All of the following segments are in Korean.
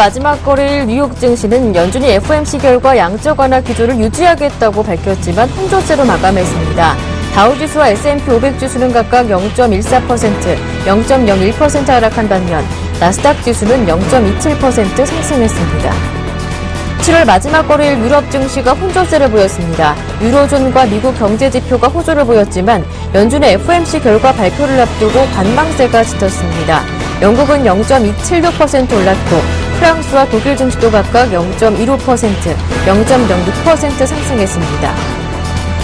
마지막 거래일 뉴욕 증시는 연준이 FOMC 결과 양적 완화 기조를 유지하겠다고 밝혔지만 혼조세로 마감했습니다. 다우지수와 S&P 500 지수는 각각 0.14%, 0.01% 하락한 반면 나스닥 지수는 0.27% 상승했습니다. 7월 마지막 거래일 유럽 증시가 혼조세를 보였습니다. 유로존과 미국 경제 지표가 호조를 보였지만 연준의 FOMC 결과 발표를 앞두고 관망세가 짙었습니다. 영국은 0.276% 올랐고 프랑스와 독일 증시도 각각 0.15%, 0.06% 상승했습니다.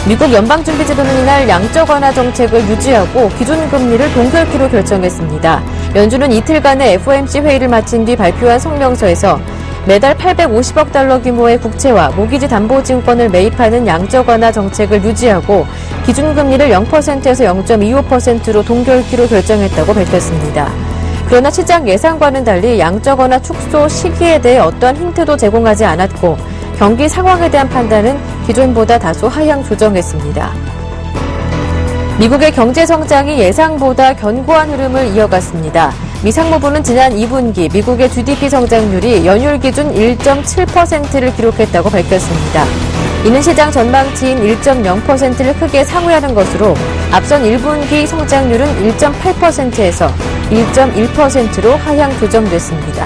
미국 연방준비제도는 이날 양적 완화 정책을 유지하고 기준금리를 동결키로 결정했습니다. 연준은 이틀간의 FOMC 회의를 마친 뒤 발표한 성명서에서 매달 850억 달러 규모의 국채와 모기지 담보증권을 매입하는 양적 완화 정책을 유지하고 기준금리를 0%에서 0.25%로 동결키로 결정했다고 밝혔습니다. 그러나 시장 예상과는 달리 양적 완화 축소 시기에 대해 어떠한 힌트도 제공하지 않았고 경기 상황에 대한 판단은 기존보다 다소 하향 조정했습니다. 미국의 경제 성장이 예상보다 견고한 흐름을 이어갔습니다. 미 상무부는 지난 2분기 미국의 GDP 성장률이 연율 기준 1.7%를 기록했다고 밝혔습니다. 이는 시장 전망치인 1.0%를 크게 상회하는 것으로 앞선 1분기 성장률은 1.8%에서 1.1%로 하향 조정됐습니다.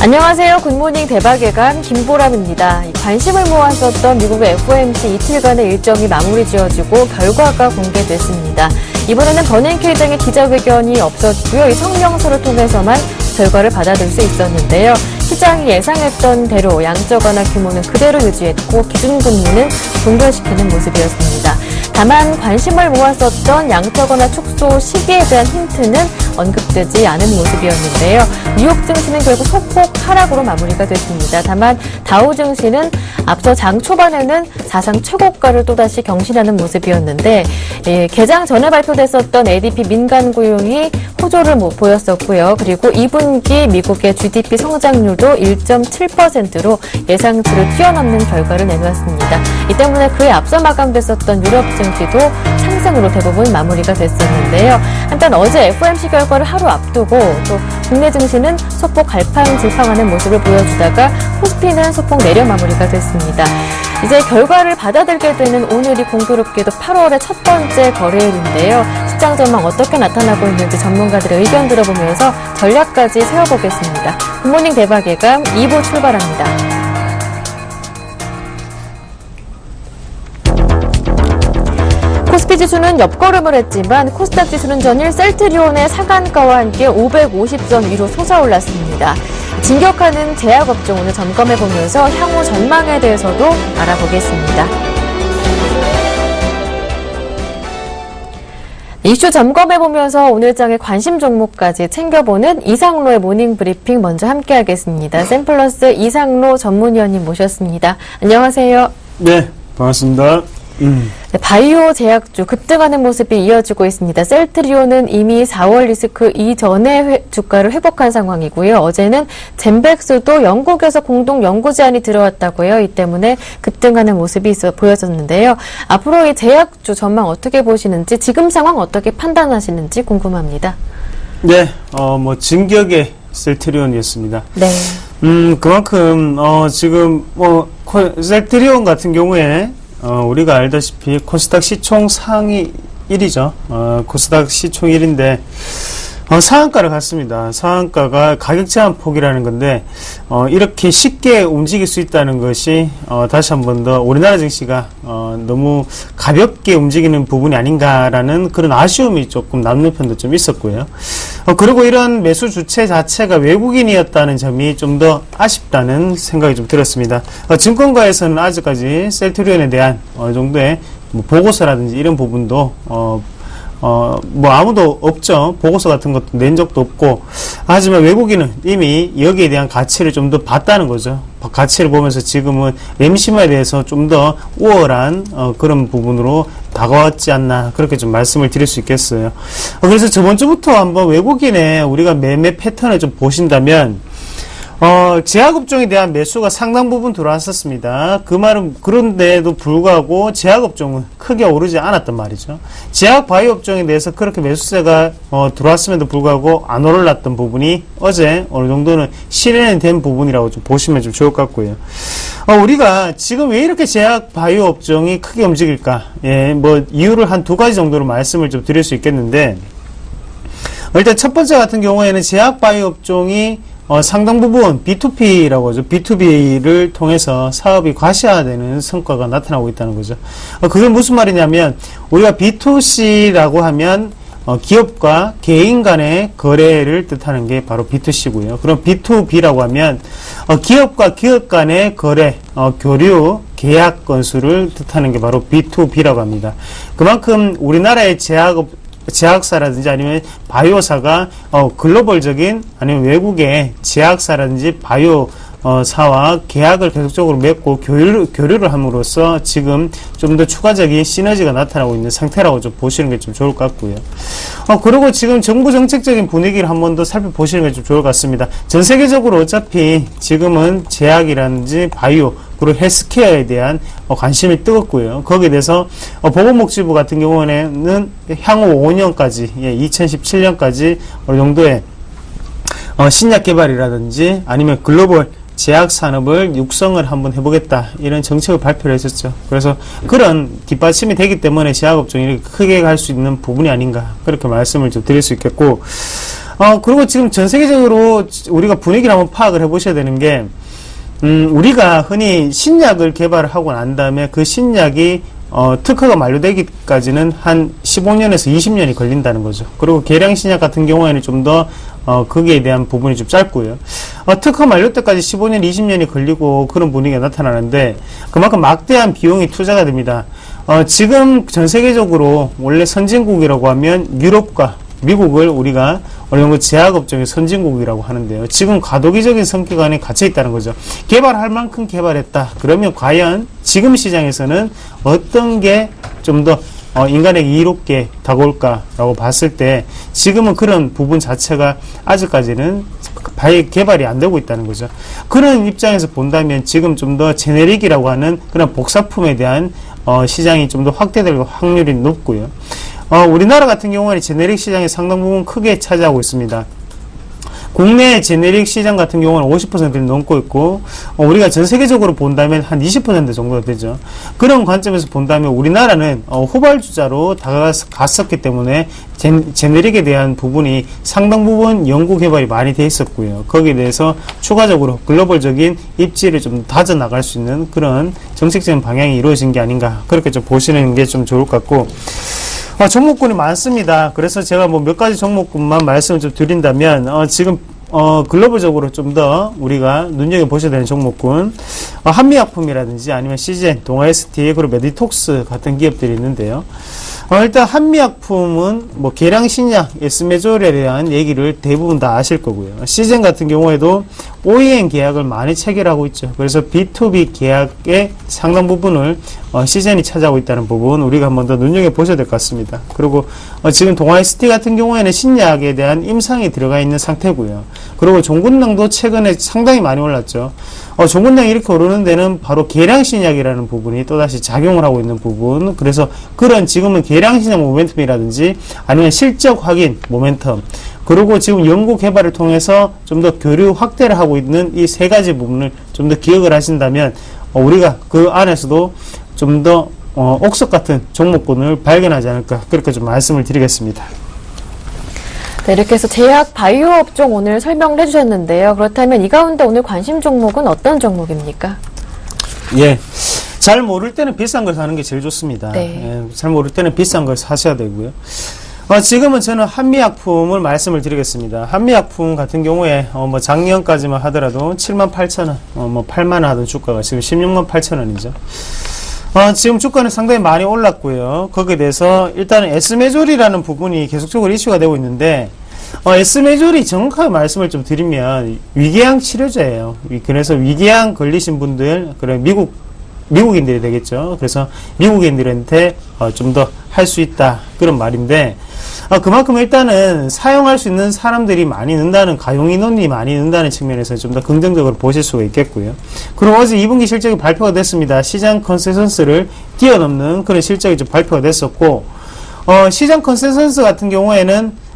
안녕하세요. 굿모닝 대박예감 김보람입니다. 관심을 모았었던 미국의 FOMC 이틀간의 일정이 마무리 지어지고 결과가 공개됐습니다. 이번에는 버냉키 회장의 기자회견이 없었고요. 이 성명서를 통해서만 결과를 받아들 수 있었는데요. 시장이 예상했던 대로 양적 완화 규모는 그대로 유지했고 기준금리는 동결시키는 모습이었습니다. 다만 관심을 모았었던 양적 완화 축소 시기에 대한 힌트는 언급되지 않은 모습이었는데요. 뉴욕 증시는 결국 소폭 하락으로 마무리가 됐습니다. 다만 다우 증시는 앞서 장 초반에는 사상 최고가를 또다시 경신하는 모습이었는데 개장 전에 발표됐었던 ADP 민간 고용이 호조를 보였었고요. 그리고 2분기 미국의 GDP 성장률도 1.7%로 예상치를 뛰어넘는 결과를 내놓았습니다. 이 때문에 그에 앞서 마감됐었던 유럽 증시도 상승으로 대부분 마무리가 됐었는데요. 한편 어제 FOMC 결과를 하루 앞두고 또 국내 증시는 소폭 갈팡질팡하는 모습을 보여주다가 코스피는 소폭 내려 마무리가 됐습니다. 이제 결과를 받아들게 되는 오늘이 공교롭게도 8월의 첫 번째 거래일인데요. 시장 전망 어떻게 나타나고 있는지 전문가들의 의견 들어보면서 전략까지 세워보겠습니다. 굿모닝 대박예감 2부 출발합니다. 코스피 지수는 옆걸음을 했지만 코스닥 지수는 전일 셀트리온의 상한가와 함께 550선 위로 솟아올랐습니다. 진격하는 제약업종 오늘 점검해보면서 향후 전망에 대해서도 알아보겠습니다. 이슈 점검해보면서 오늘 장의 관심 종목까지 챙겨보는 이상로의 모닝 브리핑 먼저 함께하겠습니다. 샘플러스 이상로 전문위원님 모셨습니다. 안녕하세요. 네, 반갑습니다. 네, 바이오 제약주 급등하는 모습이 이어지고 있습니다. 셀트리온은 이미 4월 리스크 이전에 주가를 회복한 상황이고요. 어제는 젠백스도 영국에서 공동 연구 제안이 들어왔다고요. 이 때문에 급등하는 모습이 보여졌는데요. 앞으로 이 제약주 전망 어떻게 보시는지, 지금 상황 어떻게 판단하시는지 궁금합니다. 네, 진격의 셀트리온이었습니다. 네. 그만큼 지금 셀트리온 같은 경우에 우리가 알다시피 코스닥 시총 상위 1위죠. 코스닥 시총 1위인데 상한가를 갔습니다. 상한가가 가격 제한 폭이라는 건데 이렇게 쉽게 움직일 수 있다는 것이 다시 한 번 더 우리나라 증시가 너무 가볍게 움직이는 부분이 아닌가라는 그런 아쉬움이 조금 남는 편도 좀 있었고요. 그리고 이런 매수 주체 자체가 외국인이었다는 점이 좀 더 아쉽다는 생각이 좀 들었습니다. 증권가에서는 아직까지 셀트리온에 대한 어느 정도의 보고서라든지 이런 부분도 아무도 없죠. 보고서 같은 것도 낸 적도 없고, 하지만 외국인은 이미 여기에 대한 가치를 좀 더 봤다는 거죠. 가치를 보면서 지금은 램심에 대해서 좀 더 우월한 그런 부분으로 다가왔지 않나 그렇게 좀 말씀을 드릴 수 있겠어요. 그래서 저번 주부터 한번 외국인의 우리가 매매 패턴을 좀 보신다면 제약업종에 대한 매수가 상당 부분 들어왔었습니다. 그 말은 그런데도 불구하고 제약업종은 크게 오르지 않았단 말이죠. 제약 바이오업종에 대해서 그렇게 매수세가 들어왔음에도 불구하고 안 올랐던 부분이 어제 어느 정도는 실현이 된 부분이라고 좀 보시면 좀 좋을 것 같고요. 우리가 지금 왜 이렇게 제약 바이오업종이 크게 움직일까? 예, 뭐 이유를 한 두 가지 정도로 말씀을 좀 드릴 수 있겠는데, 일단 첫 번째 같은 경우에는 제약 바이오업종이 상당 부분 B2P라고 하죠. B2B를 통해서 사업이 과시화되는 성과가 나타나고 있다는 거죠. 그게 무슨 말이냐면, 우리가 B2C라고 하면 기업과 개인 간의 거래를 뜻하는 게 바로 B2C고요. 그럼 B2B라고 하면 기업과 기업 간의 거래, 교류, 계약 건수를 뜻하는 게 바로 B2B라고 합니다. 그만큼 우리나라의 제약사라든지 아니면 바이오사가 글로벌적인 아니면 외국의 제약사라든지 바이오사와 계약을 계속적으로 맺고 교류를 함으로써 지금 좀 더 추가적인 시너지가 나타나고 있는 상태라고 좀 보시는 게 좀 좋을 것 같고요. 그리고 지금 정부 정책적인 분위기를 한 번 더 살펴보시는 게 좀 좋을 것 같습니다. 전 세계적으로 어차피 지금은 제약이라든지 바이오 그리고 헬스케어에 대한 관심이 뜨겁고요. 거기에 대해서 보건복지부 같은 경우에는 향후 5년까지 2017년까지 어느 정도의 신약 개발이라든지 아니면 글로벌 제약 산업을 육성을 한번 해보겠다 이런 정책을 발표를 했었죠. 그래서 그런 뒷받침이 되기 때문에 제약업종이 이렇게 크게 갈 수 있는 부분이 아닌가 그렇게 말씀을 좀 드릴 수 있겠고, 그리고 지금 전 세계적으로 우리가 분위기를 한번 파악을 해보셔야 되는 게, 우리가 흔히 신약을 개발하고 난 다음에 그 신약이 특허가 만료되기까지는 한 15년에서 20년이 걸린다는 거죠. 그리고 계량 신약 같은 경우에는 좀 더 거기에 대한 부분이 좀 짧고요. 특허 만료 때까지 15년, 20년이 걸리고 그런 분위기가 나타나는데 그만큼 막대한 비용이 투자가 됩니다. 지금 전 세계적으로 원래 선진국이라고 하면 유럽과 미국을 우리가 어느 정도 제약업종의 선진국이라고 하는데요. 지금 과도기적인 성격 안에 갇혀 있다는 거죠. 개발할 만큼 개발했다. 그러면 과연 지금 시장에서는 어떤 게 좀 더 인간에게 이롭게 다가올까라고 봤을 때 지금은 그런 부분 자체가 아직까지는 개발이 안 되고 있다는 거죠. 그런 입장에서 본다면 지금 좀 더 제네릭이라고 하는 그런 복사품에 대한 시장이 좀 더 확대될 확률이 높고요. 우리나라 같은 경우에는 제네릭 시장이 상당 부분 크게 차지하고 있습니다. 국내 제네릭 시장 같은 경우는 50%를 넘고 있고, 우리가 전 세계적으로 본다면 한 20% 정도가 되죠. 그런 관점에서 본다면 우리나라는 후발주자로 다가갔었기 때문에 제네릭에 대한 부분이 상당 부분 연구 개발이 많이 돼 있었고요. 거기에 대해서 추가적으로 글로벌적인 입지를 좀 다져 나갈 수 있는 그런 정책적인 방향이 이루어진 게 아닌가 그렇게 좀 보시는 게 좀 좋을 것 같고, 종목군이 많습니다. 그래서 제가 뭐 몇 가지 종목군만 말씀을 좀 드린다면, 지금, 글로벌적으로 좀 더 우리가 눈여겨보셔야 되는 종목군, 한미약품이라든지 아니면 시젠, 동아ST, 그리고 메디톡스 같은 기업들이 있는데요. 일단 한미약품은 뭐 계량신약, 에스메졸에 대한 얘기를 대부분 다 아실 거고요. 시젠 같은 경우에도 OEM 계약을 많이 체결하고 있죠. 그래서 B2B 계약의 상당 부분을 시젠이 차지하고 있다는 부분 우리가 한번 더 눈여겨보셔야 될 것 같습니다. 그리고 지금 동아ST 같은 경우에는 신약에 대한 임상이 들어가 있는 상태고요. 그리고 종근당도 최근에 상당히 많이 올랐죠. 종근당이 이렇게 오르는 데는 바로 계량신약이라는 부분이 또다시 작용을 하고 있는 부분, 그래서 그런 지금은 계량신약 모멘텀이라든지 아니면 실적 확인 모멘텀, 그리고 지금 연구 개발을 통해서 좀 더 교류 확대를 하고 있는 이 세 가지 부분을 좀 더 기억을 하신다면 우리가 그 안에서도 좀 더 옥석 같은 종목군을 발견하지 않을까 그렇게 좀 말씀을 드리겠습니다. 네, 이렇게 해서 제약 바이오 업종 오늘 설명을 해주셨는데요. 그렇다면 이 가운데 오늘 관심 종목은 어떤 종목입니까? 예. 잘 모를 때는 비싼 걸 사는 게 제일 좋습니다. 네. 예, 잘 모를 때는 비싼 걸 사셔야 되고요. 지금은 저는 한미약품을 말씀을 드리겠습니다. 한미약품 같은 경우에 뭐 작년까지만 하더라도 78,000원, 뭐 8만원 하던 주가가 지금 168,000원이죠. 지금 주가는 상당히 많이 올랐고요. 거기에 대해서 일단은 에스메졸이라는 부분이 계속적으로 이슈가 되고 있는데, S메졸이 정확하게 말씀을 좀 드리면 위궤양 치료제예요. 그래서 위궤양 걸리신 분들, 그래 미국인들이 되겠죠. 그래서 미국인들한테 좀 더 할 수 있다 그런 말인데, 그만큼 일단은 사용할 수 있는 사람들이 많이 는다는, 가용 인원이 많이 는다는 측면에서 좀 더 긍정적으로 보실 수가 있겠고요. 그리고 어제 2분기 실적이 발표가 됐습니다. 시장 컨센서스를 뛰어넘는 그런 실적이 좀 발표가 됐었고, 시장 컨센서스 같은 경우에는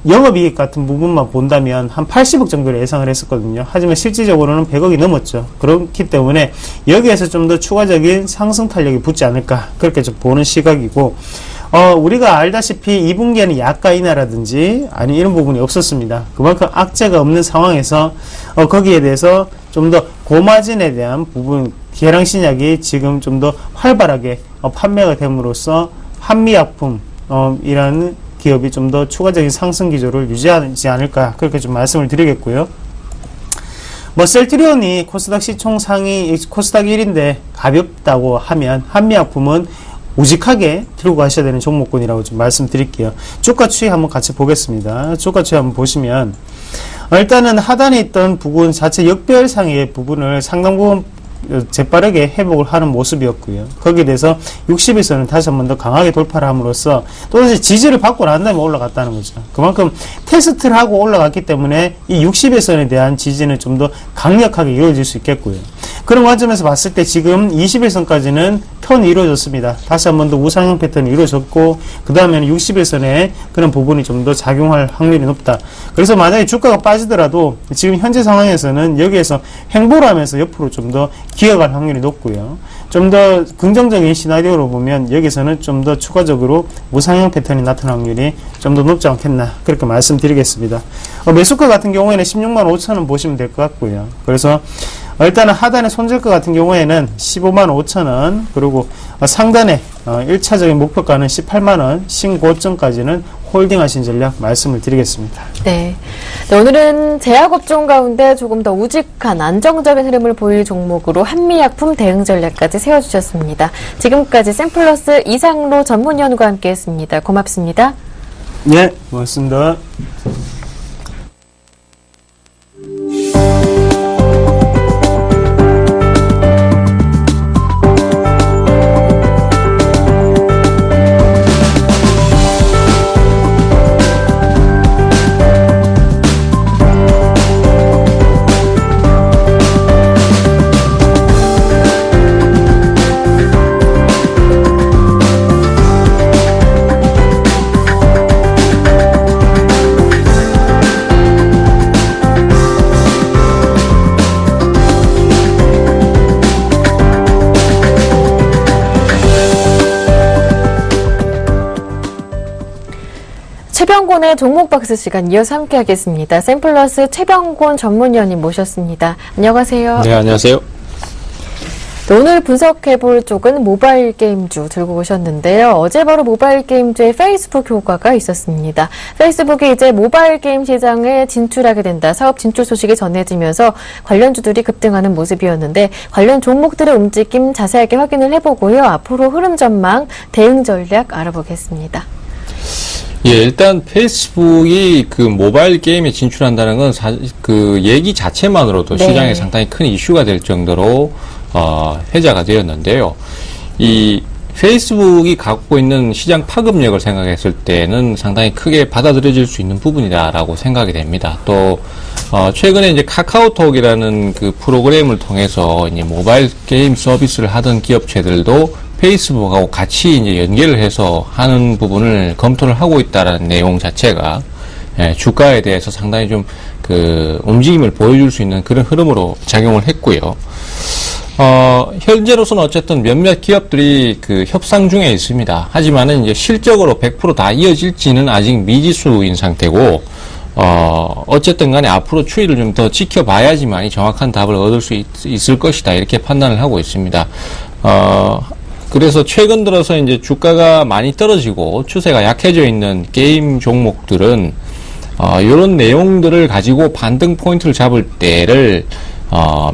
영업이익 같은 부분만 본다면 한 80억 정도를 예상을 했었거든요. 하지만 실질적으로는 100억이 넘었죠. 그렇기 때문에 여기에서 좀 더 추가적인 상승 탄력이 붙지 않을까, 그렇게 좀 보는 시각이고, 우리가 알다시피 2분기에는 약가 인하라든지 아니 이런 부분이 없었습니다. 그만큼 악재가 없는 상황에서 거기에 대해서 좀 더 고마진에 대한 부분, 계량신약이 지금 좀 더 활발하게 판매가 됨으로써 한미약품 이라는 기업이 좀 더 추가적인 상승 기조를 유지하지 않을까, 그렇게 좀 말씀을 드리겠고요. 셀트리온이 코스닥 시총 상위, 코스닥 1인데 가볍다고 하면 한미약품은 우직하게 들고 가셔야 되는 종목군이라고 좀 말씀드릴게요. 주가 추이 한번 같이 보겠습니다. 주가 추이 한번 보시면, 일단은 하단에 있던 부분 자체 역별상의 부분을 상당 부분 재빠르게 회복을 하는 모습이었고요. 거기에 대해서 60일선은 다시 한 번 더 강하게 돌파를 함으로써 또다시 지지를 받고 난 다음에 올라갔다는 거죠. 그만큼 테스트를 하고 올라갔기 때문에 이 60일선에 대한 지지는 좀 더 강력하게 이루어질 수 있겠고요. 그런 관점에서 봤을 때 지금 20일선까지는 턴이 이루어졌습니다. 다시 한 번 더 우상향 패턴이 이루어졌고, 그 다음에는 60일선에 그런 부분이 좀 더 작용할 확률이 높다. 그래서 만약에 주가가 빠지더라도 지금 현재 상황에서는 여기에서 횡보를 하면서 옆으로 좀 더 기어갈 확률이 높고요. 좀 더 긍정적인 시나리오로 보면 여기서는 좀 더 추가적으로 우상향 패턴이 나타날 확률이 좀 더 높지 않겠나, 그렇게 말씀드리겠습니다. 매수가 같은 경우에는 16만 5천원 보시면 될 것 같고요. 그래서 일단은 하단의 손절가 같은 경우에는 15만 5천원, 그리고 상단에 1차적인 목표가는 18만원, 신고점까지는 홀딩하신 전략 말씀을 드리겠습니다. 네. 오늘은 제약업종 가운데 조금 더 우직한 안정적인 흐름을 보일 종목으로 한미약품 대응 전략까지 세워주셨습니다. 지금까지 샘플러스 이상로 전문위원과 함께했습니다. 고맙습니다. 네, 고맙습니다. 최병곤의 종목박스 시간 이어서 함께하겠습니다. 샘플러스 최병곤 전문위원님 모셨습니다. 안녕하세요. 네, 안녕하세요. 오늘 분석해볼 쪽은 모바일 게임주 들고 오셨는데요. 어제 바로 모바일 게임주의 페이스북 효과가 있었습니다. 페이스북이 이제 모바일 게임 시장에 진출하게 된다, 사업 진출 소식이 전해지면서 관련주들이 급등하는 모습이었는데, 관련 종목들의 움직임 자세하게 확인을 해보고요. 앞으로 흐름 전망, 대응 전략 알아보겠습니다. 예, 일단 페이스북이 그 모바일 게임에 진출한다는 건 그 얘기 자체만으로도 네. 시장에 상당히 큰 이슈가 될 정도로 회자가 되었는데요. 이 페이스북이 갖고 있는 시장 파급력을 생각했을 때는 상당히 크게 받아들여질 수 있는 부분이다라고 생각이 됩니다. 또 최근에 이제 카카오톡이라는 그 프로그램을 통해서 이제 모바일 게임 서비스를 하던 기업체들도 페이스북하고 같이 이제 연계를 해서 하는 부분을 검토를 하고 있다라는 내용 자체가 주가에 대해서 상당히 좀 그 움직임을 보여줄 수 있는 그런 흐름으로 작용을 했고요. 현재로서는 어쨌든 몇몇 기업들이 그 협상 중에 있습니다. 하지만은 이제 실적으로 100% 다 이어질지는 아직 미지수인 상태고, 어쨌든 간에 앞으로 추이를 좀 더 지켜봐야지만이 정확한 답을 얻을 수 있을 것이다, 이렇게 판단을 하고 있습니다. 그래서 최근 들어서 이제 주가가 많이 떨어지고 추세가 약해져 있는 게임 종목들은 이런 내용들을 가지고 반등 포인트를 잡을 때를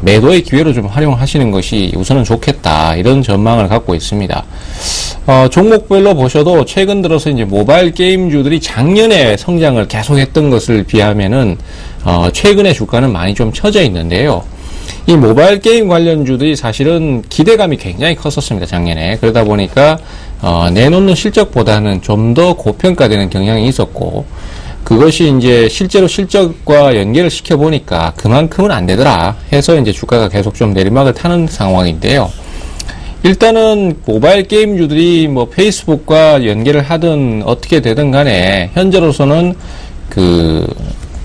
매도의 기회로 좀 활용하시는 것이 우선은 좋겠다. 이런 전망을 갖고 있습니다. 종목별로 보셔도 최근 들어서 이제 모바일 게임주들이 작년에 성장을 계속했던 것을 비하면은, 최근의 주가는 많이 좀 처져 있는데요. 이 모바일 게임 관련주들이 사실은 기대감이 굉장히 컸었습니다, 작년에. 그러다 보니까, 내놓는 실적보다는 좀 더 고평가되는 경향이 있었고, 그것이 이제 실제로 실적과 연계를 시켜보니까 그만큼은 안 되더라 해서 이제 주가가 계속 좀 내리막을 타는 상황인데요. 일단은 모바일 게임주들이 뭐 페이스북과 연계를 하든 어떻게 되든 간에 현재로서는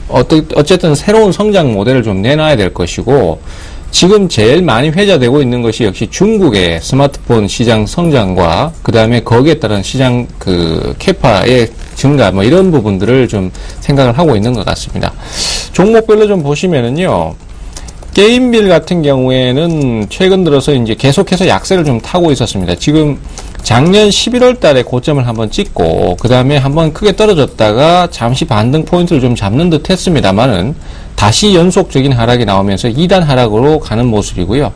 어쨌든 새로운 성장 모델을 좀 내놔야 될 것이고, 지금 제일 많이 회자되고 있는 것이 역시 중국의 스마트폰 시장 성장과 그 다음에 거기에 따른 시장 캐파의 증가 뭐 이런 부분들을 좀 생각을 하고 있는 것 같습니다. 종목별로 좀 보시면은요, 게임빌 같은 경우에는 최근 들어서 이제 계속해서 약세를 좀 타고 있었습니다. 지금 작년 11월 달에 고점을 한번 찍고 그 다음에 한번 크게 떨어졌다가 잠시 반등 포인트를 좀 잡는 듯 했습니다만은 다시 연속적인 하락이 나오면서 2단 하락으로 가는 모습이고요.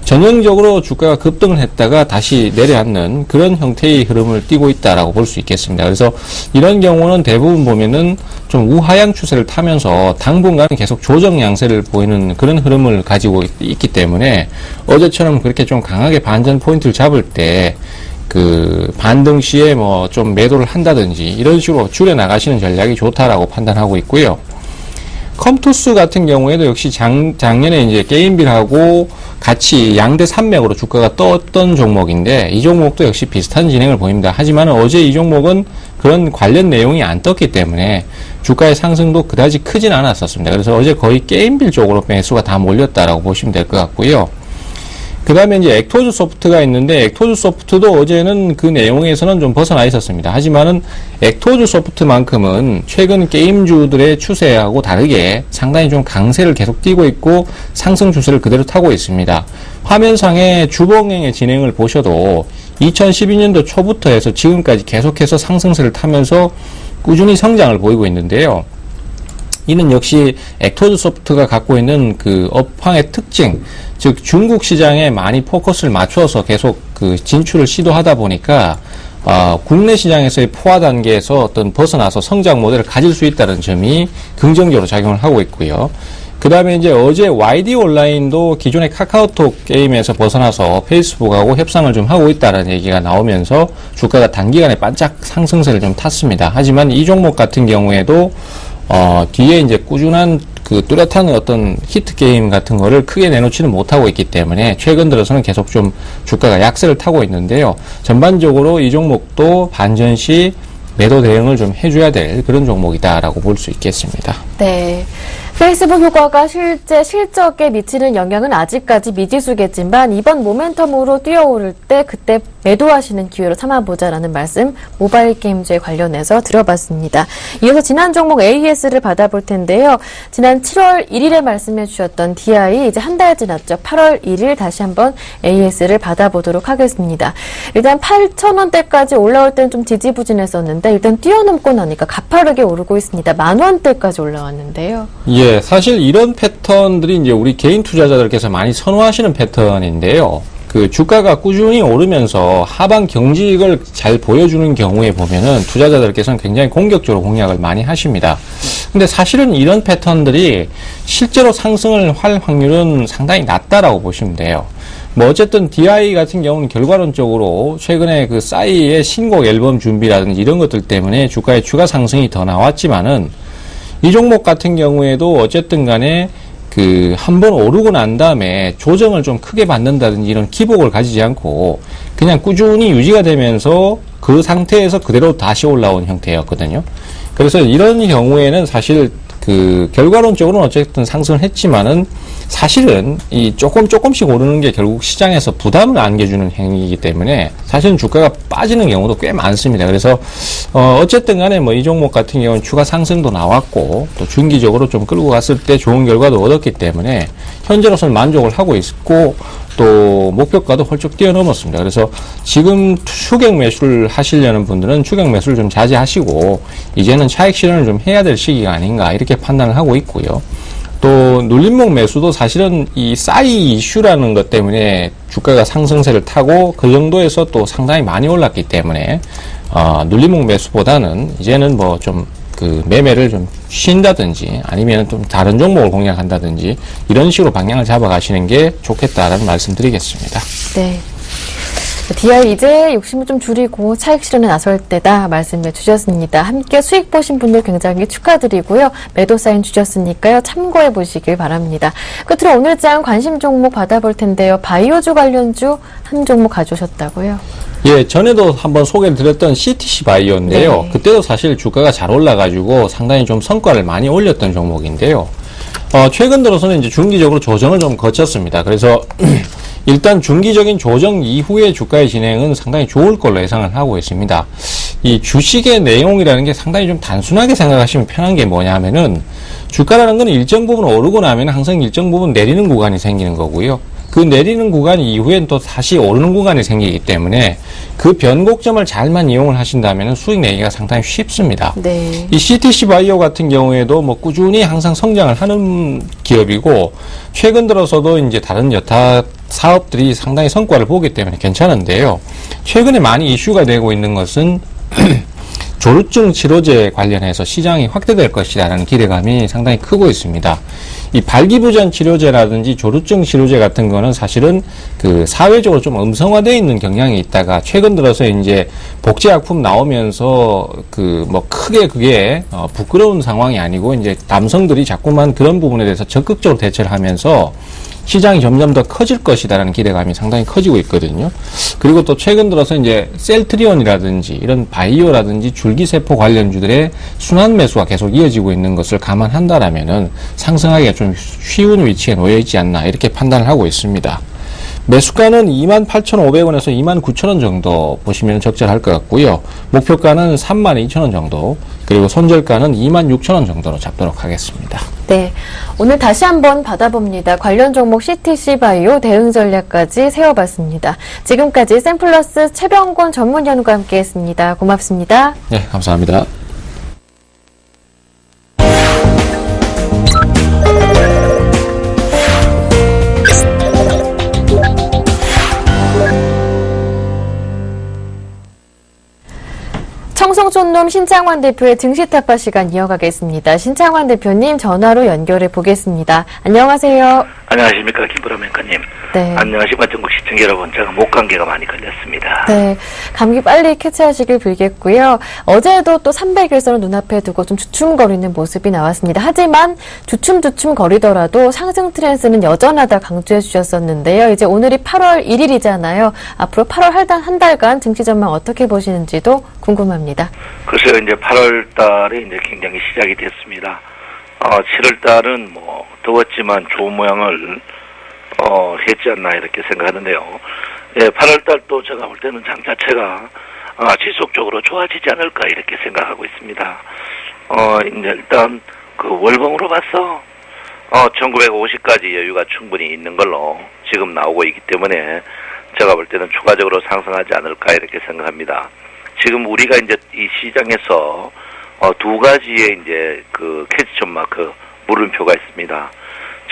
전형적으로 주가가 급등을 했다가 다시 내려앉는 그런 형태의 흐름을 띠고 있다라고 볼 수 있겠습니다. 그래서 이런 경우는 대부분 보면은 좀 우하향 추세를 타면서 당분간 계속 조정 양세를 보이는 그런 흐름을 가지고 있기 때문에 어제처럼 그렇게 좀 강하게 반전 포인트를 잡을 때 반등 시에 뭐 좀 매도를 한다든지 이런 식으로 줄여 나가시는 전략이 좋다라고 판단하고 있고요. 컴투스 같은 경우에도 역시 작년에 이제 게임빌하고 같이 양대 산맥으로 주가가 떴던 종목인데 이 종목도 역시 비슷한 진행을 보입니다. 하지만 어제 이 종목은 그런 관련 내용이 안 떴기 때문에 주가의 상승도 그다지 크진 않았었습니다. 그래서 어제 거의 게임빌 쪽으로 매수가 다 몰렸다라고 보시면 될 것 같고요. 그 다음에 이제 액토즈 소프트가 있는데, 액토즈 소프트도 어제는 그 내용에서는 좀 벗어나 있었습니다. 하지만은 액토즈 소프트만큼은 최근 게임주들의 추세하고 다르게 상당히 좀 강세를 계속 띄고 있고 상승 추세를 그대로 타고 있습니다. 화면상의 주봉행의 진행을 보셔도 2012년도 초부터 해서 지금까지 계속해서 상승세를 타면서 꾸준히 성장을 보이고 있는데요. 이는 역시 액토즈 소프트가 갖고 있는 업황의 특징, 즉 중국 시장에 많이 포커스를 맞춰서 계속 진출을 시도하다 보니까 국내 시장에서의 포화 단계에서 어떤 벗어나서 성장 모델을 가질 수 있다는 점이 긍정적으로 작용을 하고 있고요. 그 다음에 이제 어제 YD 온라인도 기존의 카카오톡 게임에서 벗어나서 페이스북하고 협상을 좀 하고 있다는 얘기가 나오면서 주가가 단기간에 반짝 상승세를 좀 탔습니다. 하지만 이 종목 같은 경우에도 뒤에 이제 꾸준한 뚜렷한 어떤 히트 게임 같은 거를 크게 내놓지는 못하고 있기 때문에 최근 들어서는 계속 좀 주가가 약세를 타고 있는데요. 전반적으로 이 종목도 반전 시 매도 대응을 좀 해줘야 될 그런 종목이다라고 볼 수 있겠습니다. 네. 페이스북 효과가 실제 실적에 미치는 영향은 아직까지 미지수겠지만 이번 모멘텀으로 뛰어오를 때 그때 매도하시는 기회로 삼아보자라는 말씀 모바일 게임주에 관련해서 들어봤습니다. 이어서 지난 종목 AES를 받아볼 텐데요. 지난 7월 1일에 말씀해 주셨던 DI 이제 한 달 지났죠. 8월 1일 다시 한번 AES를 받아보도록 하겠습니다. 일단 8,000원대까지 올라올 땐 좀 지지부진했었는데 일단 뛰어넘고 나니까 가파르게 오르고 있습니다. 10,000원대까지 올라왔는데요. 예, 사실 이런 패턴들이 이제 우리 개인 투자자들께서 많이 선호하시는 패턴인데요. 주가가 꾸준히 오르면서 하방 경직을 잘 보여주는 경우에 보면은 투자자들께서는 굉장히 공격적으로 공략을 많이 하십니다. 근데 사실은 이런 패턴들이 실제로 상승을 할 확률은 상당히 낮다라고 보시면 돼요. 뭐 어쨌든 DI 같은 경우는 결과론적으로 최근에 싸이의 신곡 앨범 준비라든지 이런 것들 때문에 주가의 추가 상승이 더 나왔지만은 이 종목 같은 경우에도 어쨌든 간에 한번 오르고 난 다음에 조정을 좀 크게 받는다든지 이런 기복을 가지지 않고 그냥 꾸준히 유지가 되면서 그 상태에서 그대로 다시 올라온 형태였거든요. 그래서 이런 경우에는 사실 결과론적으로는 어쨌든 상승을 했지만은 사실은 이 조금씩 오르는 게 결국 시장에서 부담을 안겨주는 행위이기 때문에 사실은 주가가 빠지는 경우도 꽤 많습니다. 그래서 어쨌든 간에 뭐 이 종목 같은 경우는 추가 상승도 나왔고 또 중기적으로 좀 끌고 갔을 때 좋은 결과도 얻었기 때문에 현재로서는 만족을 하고 있고 또 목표가도 훌쩍 뛰어넘었습니다. 그래서 지금 추격 매수를 하시려는 분들은 추격 매수를 좀 자제하시고 이제는 차익 실현을 좀 해야 될 시기가 아닌가 이렇게 판단을 하고 있고요. 또 눌림목 매수도 사실은 이 싸이 이슈라는 것 때문에 주가가 상승세를 타고 그 정도에서 또 상당히 많이 올랐기 때문에 눌림목 매수보다는 이제는 뭐 좀 그 매매를 좀 쉰다든지 아니면 좀 다른 종목을 공략한다든지 이런 식으로 방향을 잡아가시는 게 좋겠다라는 말씀드리겠습니다. 네. DI 이제 욕심을 좀 줄이고 차익 실현에 나설 때다 말씀해 주셨습니다. 함께 수익 보신 분들 굉장히 축하드리고요. 매도 사인 주셨으니까요. 참고해 보시길 바랍니다. 끝으로 오늘 장 관심 종목 받아볼 텐데요. 바이오주 관련주 한 종목 가져오셨다고요? 예, 전에도 한번 소개를 드렸던 CTC 바이오인데요. 네. 그때도 사실 주가가 잘 올라가지고 상당히 좀 성과를 많이 올렸던 종목인데요. 최근 들어서는 이제 중기적으로 조정을 좀 거쳤습니다. 그래서 일단 중기적인 조정 이후의 주가의 진행은 상당히 좋을 걸로 예상을 하고 있습니다. 이 주식의 내용이라는 게 상당히 좀 단순하게 생각하시면 편한 게 뭐냐면은 주가라는 건 일정 부분 오르고 나면 항상 일정 부분 내리는 구간이 생기는 거고요. 그 내리는 구간 이후엔 또 다시 오르는 구간이 생기기 때문에 그 변곡점을 잘만 이용을 하신다면 수익 내기가 상당히 쉽습니다. 네. 이 CTC 바이오 같은 경우에도 뭐 꾸준히 항상 성장을 하는 기업이고 최근 들어서도 이제 다른 여타 사업들이 상당히 성과를 보기 때문에 괜찮은데요. 최근에 많이 이슈가 되고 있는 것은 조루증 치료제 관련해서 시장이 확대될 것이라는 기대감이 상당히 크고 있습니다. 이 발기부전 치료제라든지 조루증 치료제 같은 거는 사실은 그 사회적으로 좀 음성화되어 있는 경향이 있다가 최근 들어서 이제 복제약품 나오면서 그 뭐 크게 그게 부끄러운 상황이 아니고 이제 남성들이 자꾸만 그런 부분에 대해서 적극적으로 대처를 하면서 시장이 점점 더 커질 것이다라는 기대감이 상당히 커지고 있거든요. 그리고 또 최근 들어서 이제 셀트리온이라든지 이런 바이오라든지 줄기세포 관련주들의 순환 매수가 계속 이어지고 있는 것을 감안한다라면은 상승하기가 좀 쉬운 위치에 놓여 있지 않나 이렇게 판단을 하고 있습니다. 매수가는 28,500원에서 29,000원 정도 보시면 적절할 것 같고요. 목표가는 32,000원 정도, 그리고 손절가는 26,000원 정도로 잡도록 하겠습니다. 네. 오늘 다시 한번 받아봅니다. 관련 종목 CTC 바이오 대응 전략까지 세워봤습니다. 지금까지 샘플러스 최병곤 전문위원과 함께했습니다. 고맙습니다. 네, 감사합니다. 청송촌놈 신창환 대표의 증시타파 시간 이어가겠습니다. 신창환 대표님 전화로 연결해 보겠습니다. 안녕하세요. 안녕하십니까, 김보람 앵커님. 네. 안녕하십니까, 전국 시청자 여러분. 제가 목감기가 많이 걸렸습니다. 네. 감기 빨리 캐치하시길 빌겠고요. 어제도 또 300일선을 눈앞에 두고 좀 주춤거리는 모습이 나왔습니다. 하지만 주춤 거리더라도 상승 트렌드는 여전하다 강조해 주셨었는데요. 이제 오늘이 8월 1일이잖아요. 앞으로 8월 한 달간 증시 전망 어떻게 보시는지도 궁금합니다. 글쎄요, 이제 8월 달에 이제 굉장히 시작이 됐습니다. 7월 달은 뭐, 더웠지만 좋은 모양을, 했지 않나 이렇게 생각하는데요. 예, 8월 달도 제가 볼 때는 장 자체가, 지속적으로 좋아지지 않을까 이렇게 생각하고 있습니다. 이제 일단 그 월봉으로 봐서, 1950까지 여유가 충분히 있는 걸로 지금 나오고 있기 때문에 제가 볼 때는 추가적으로 상승하지 않을까 이렇게 생각합니다. 지금 우리가 이제 이 시장에서 두 가지의 이제 그 캐치점 마크 물음표가 있습니다.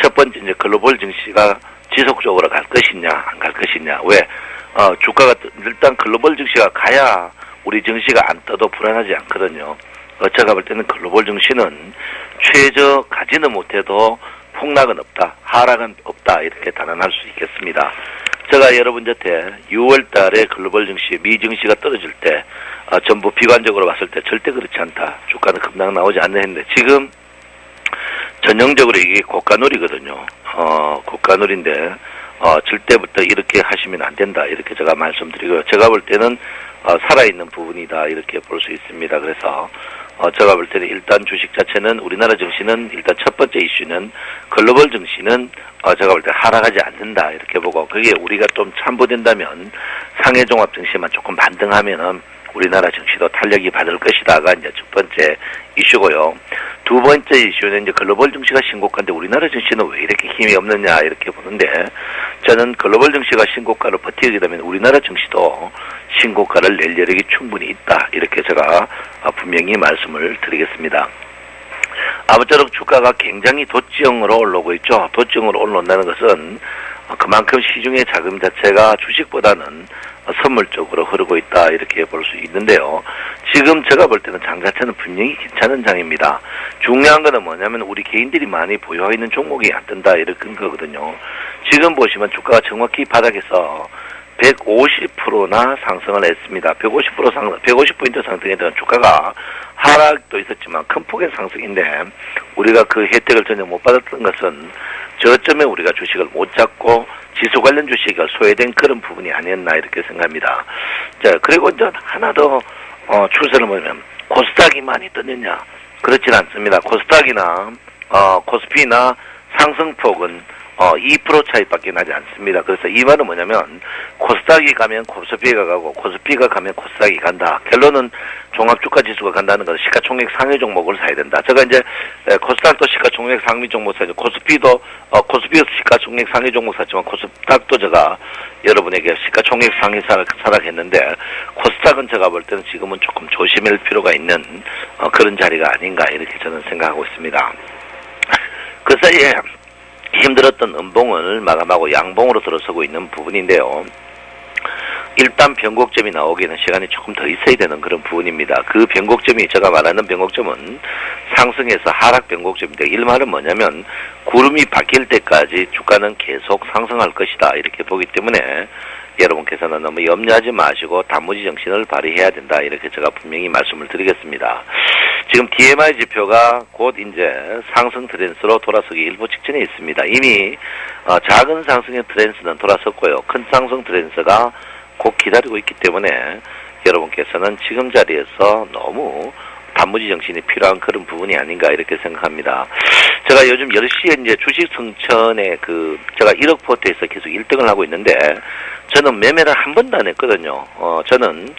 첫 번째 이제 글로벌 증시가 지속적으로 갈 것이냐 안 갈 것이냐. 왜 주가가 일단 글로벌 증시가 가야 우리 증시가 안 떠도 불안하지 않거든요. 제가 볼 때는 글로벌 증시는 최저 가지는 못해도 폭락은 없다, 하락은 없다 이렇게 단언할 수 있겠습니다. 제가 여러분 곁에 6월 달에 글로벌 증시, 미 증시가 떨어질 때 전부 비관적으로 봤을 때 절대 그렇지 않다. 주가는 급락 나오지 않는 했는데 지금 전형적으로 이게 고가놀이거든요. 고가놀이인데 절대부터 이렇게 하시면 안 된다. 이렇게 제가 말씀드리고요. 제가 볼 때는 살아있는 부분이다. 이렇게 볼 수 있습니다. 그래서 제가 볼 때는 일단 주식 자체는 우리나라 증시는 일단 첫 번째 이슈는 글로벌 증시는 제가 볼 때 하락하지 않는다. 이렇게 보고 그게 우리가 좀 참고된다면 상해 종합 증시만 조금 반등하면은 우리나라 증시도 탄력이 받을 것이다가 이제 첫 번째 이슈고요. 두 번째 이슈는 이제 글로벌 증시가 신고가인데 우리나라 증시는 왜 이렇게 힘이 없느냐 이렇게 보는데 저는 글로벌 증시가 신고가로 버티게 되면 우리나라 증시도 신고가를 낼 여력이 충분히 있다. 이렇게 제가 분명히 말씀을 드리겠습니다. 아무쪼록 주가가 굉장히 도지형으로 올라오고 있죠. 도지형으로 올라온다는 것은 그만큼 시중의 자금 자체가 주식보다는 선물 쪽으로 흐르고 있다 이렇게 볼 수 있는데요. 지금 제가 볼 때는 장 자체는 분명히 괜찮은 장입니다. 중요한 거는 뭐냐면 우리 개인들이 많이 보유하고 있는 종목이 안 뜬다 이런 거거든요. 지금 보시면 주가가 정확히 바닥에서 150%나 상승을 했습니다. 150포인트 상승했던 주가가 하락도 있었지만 큰 폭의 상승인데 우리가 그 혜택을 전혀 못 받았던 것은 저점에 우리가 주식을 못 잡고 지수 관련 주식이 소외된 그런 부분이 아니었나 이렇게 생각합니다. 자, 그리고 이제 하나 더 추세를 보면 코스닥이 많이 떴느냐? 그렇진 않습니다. 코스닥이나 코스피나 상승폭은 2% 차이밖에 나지 않습니다. 그래서 이 말은 뭐냐면 코스닥이 가면 코스피가 가고 코스피가 가면 코스닥이 간다. 결론은 종합주가지수가 간다는 것은 시가총액 상위 종목을 사야 된다. 제가 이제 코스닥도 시가총액 상위 종목 사죠. 코스피도 시가총액 상위 종목 샀지만 코스닥도 제가 여러분에게 시가총액 상위 사락했는데 코스닥은 제가 볼 때는 지금은 조금 조심할 필요가 있는 그런 자리가 아닌가 이렇게 저는 생각하고 있습니다. 그 사이에 힘들었던 음봉을 마감하고 양봉으로 들어서고 있는 부분인데요. 일단 변곡점이 나오기에는 시간이 조금 더 있어야 되는 그런 부분입니다. 그 변곡점이 제가 말하는 변곡점은 상승에서 하락 변곡점인데 이 말은 뭐냐면 구름이 바뀔 때까지 주가는 계속 상승할 것이다 이렇게 보기 때문에 여러분께서는 너무 염려하지 마시고 단무지 정신을 발휘해야 된다 이렇게 제가 분명히 말씀을 드리겠습니다. 지금 DMI 지표가 곧 이제 상승 트렌드로 돌아서기 일부 직전에 있습니다. 이미 작은 상승의 트렌드는 돌아섰고요. 큰 상승 트렌드가 곧 기다리고 있기 때문에 여러분께서는 지금 자리에서 너무 단무지 정신이 필요한 그런 부분이 아닌가 이렇게 생각합니다. 제가 요즘 10시에 이제 주식 승천에 제가 1억 포트에서 계속 1등을 하고 있는데 저는 매매를 한 번도 안 했거든요. 저는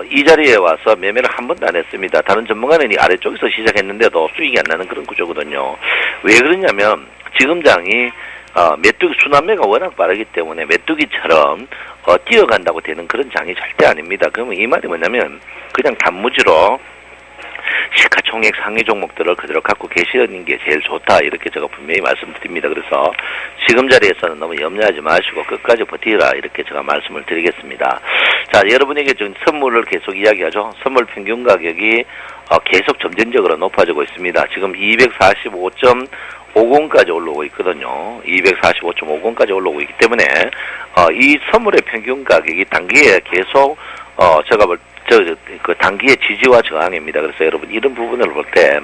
이 자리에 와서 매매를 한 번도 안 했습니다. 다른 전문가는 이 아래쪽에서 시작했는데도 수익이 안 나는 그런 구조거든요. 왜 그러냐면 지금 장이 메뚜기 순환매가 워낙 빠르기 때문에 메뚜기처럼 뛰어간다고 되는 그런 장이 절대 아닙니다. 그러면 이 말이 뭐냐면 그냥 단무지로 시가총액 상위 종목들을 그대로 갖고 계시는 게 제일 좋다 이렇게 제가 분명히 말씀드립니다. 그래서 지금 자리에서는 너무 염려하지 마시고 끝까지 버티라 이렇게 제가 말씀을 드리겠습니다. 자, 여러분에게 지금 선물을 계속 이야기하죠. 선물 평균 가격이 계속 점진적으로 높아지고 있습니다. 지금 245.50까지 올라오고 있거든요. 245.50까지 올라오고 있기 때문에 이 선물의 평균 가격이 단기에 계속 제가 그 단기의 지지와 저항입니다. 그래서 여러분 이런 부분을 볼 때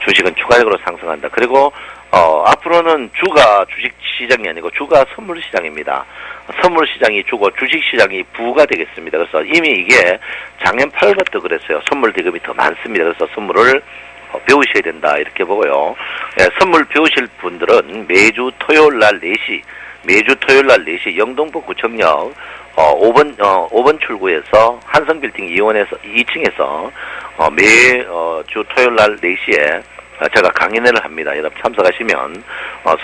주식은 추가적으로 상승한다. 그리고 앞으로는 주가 주식 시장이 아니고 주가 선물 시장입니다. 선물 시장이 주고 주식 시장이 부가 되겠습니다. 그래서 이미 이게 작년 8월부터 그랬어요. 선물 대금이 더 많습니다. 그래서 선물을 배우셔야 된다 이렇게 보고요. 선물 배우실 분들은 매주 토요일 날 4시 영등포 구청역 5번 출구에서 한성빌딩 2층에서 매주 토요일 날 4시에 제가 강연회를 합니다. 여러분 참석하시면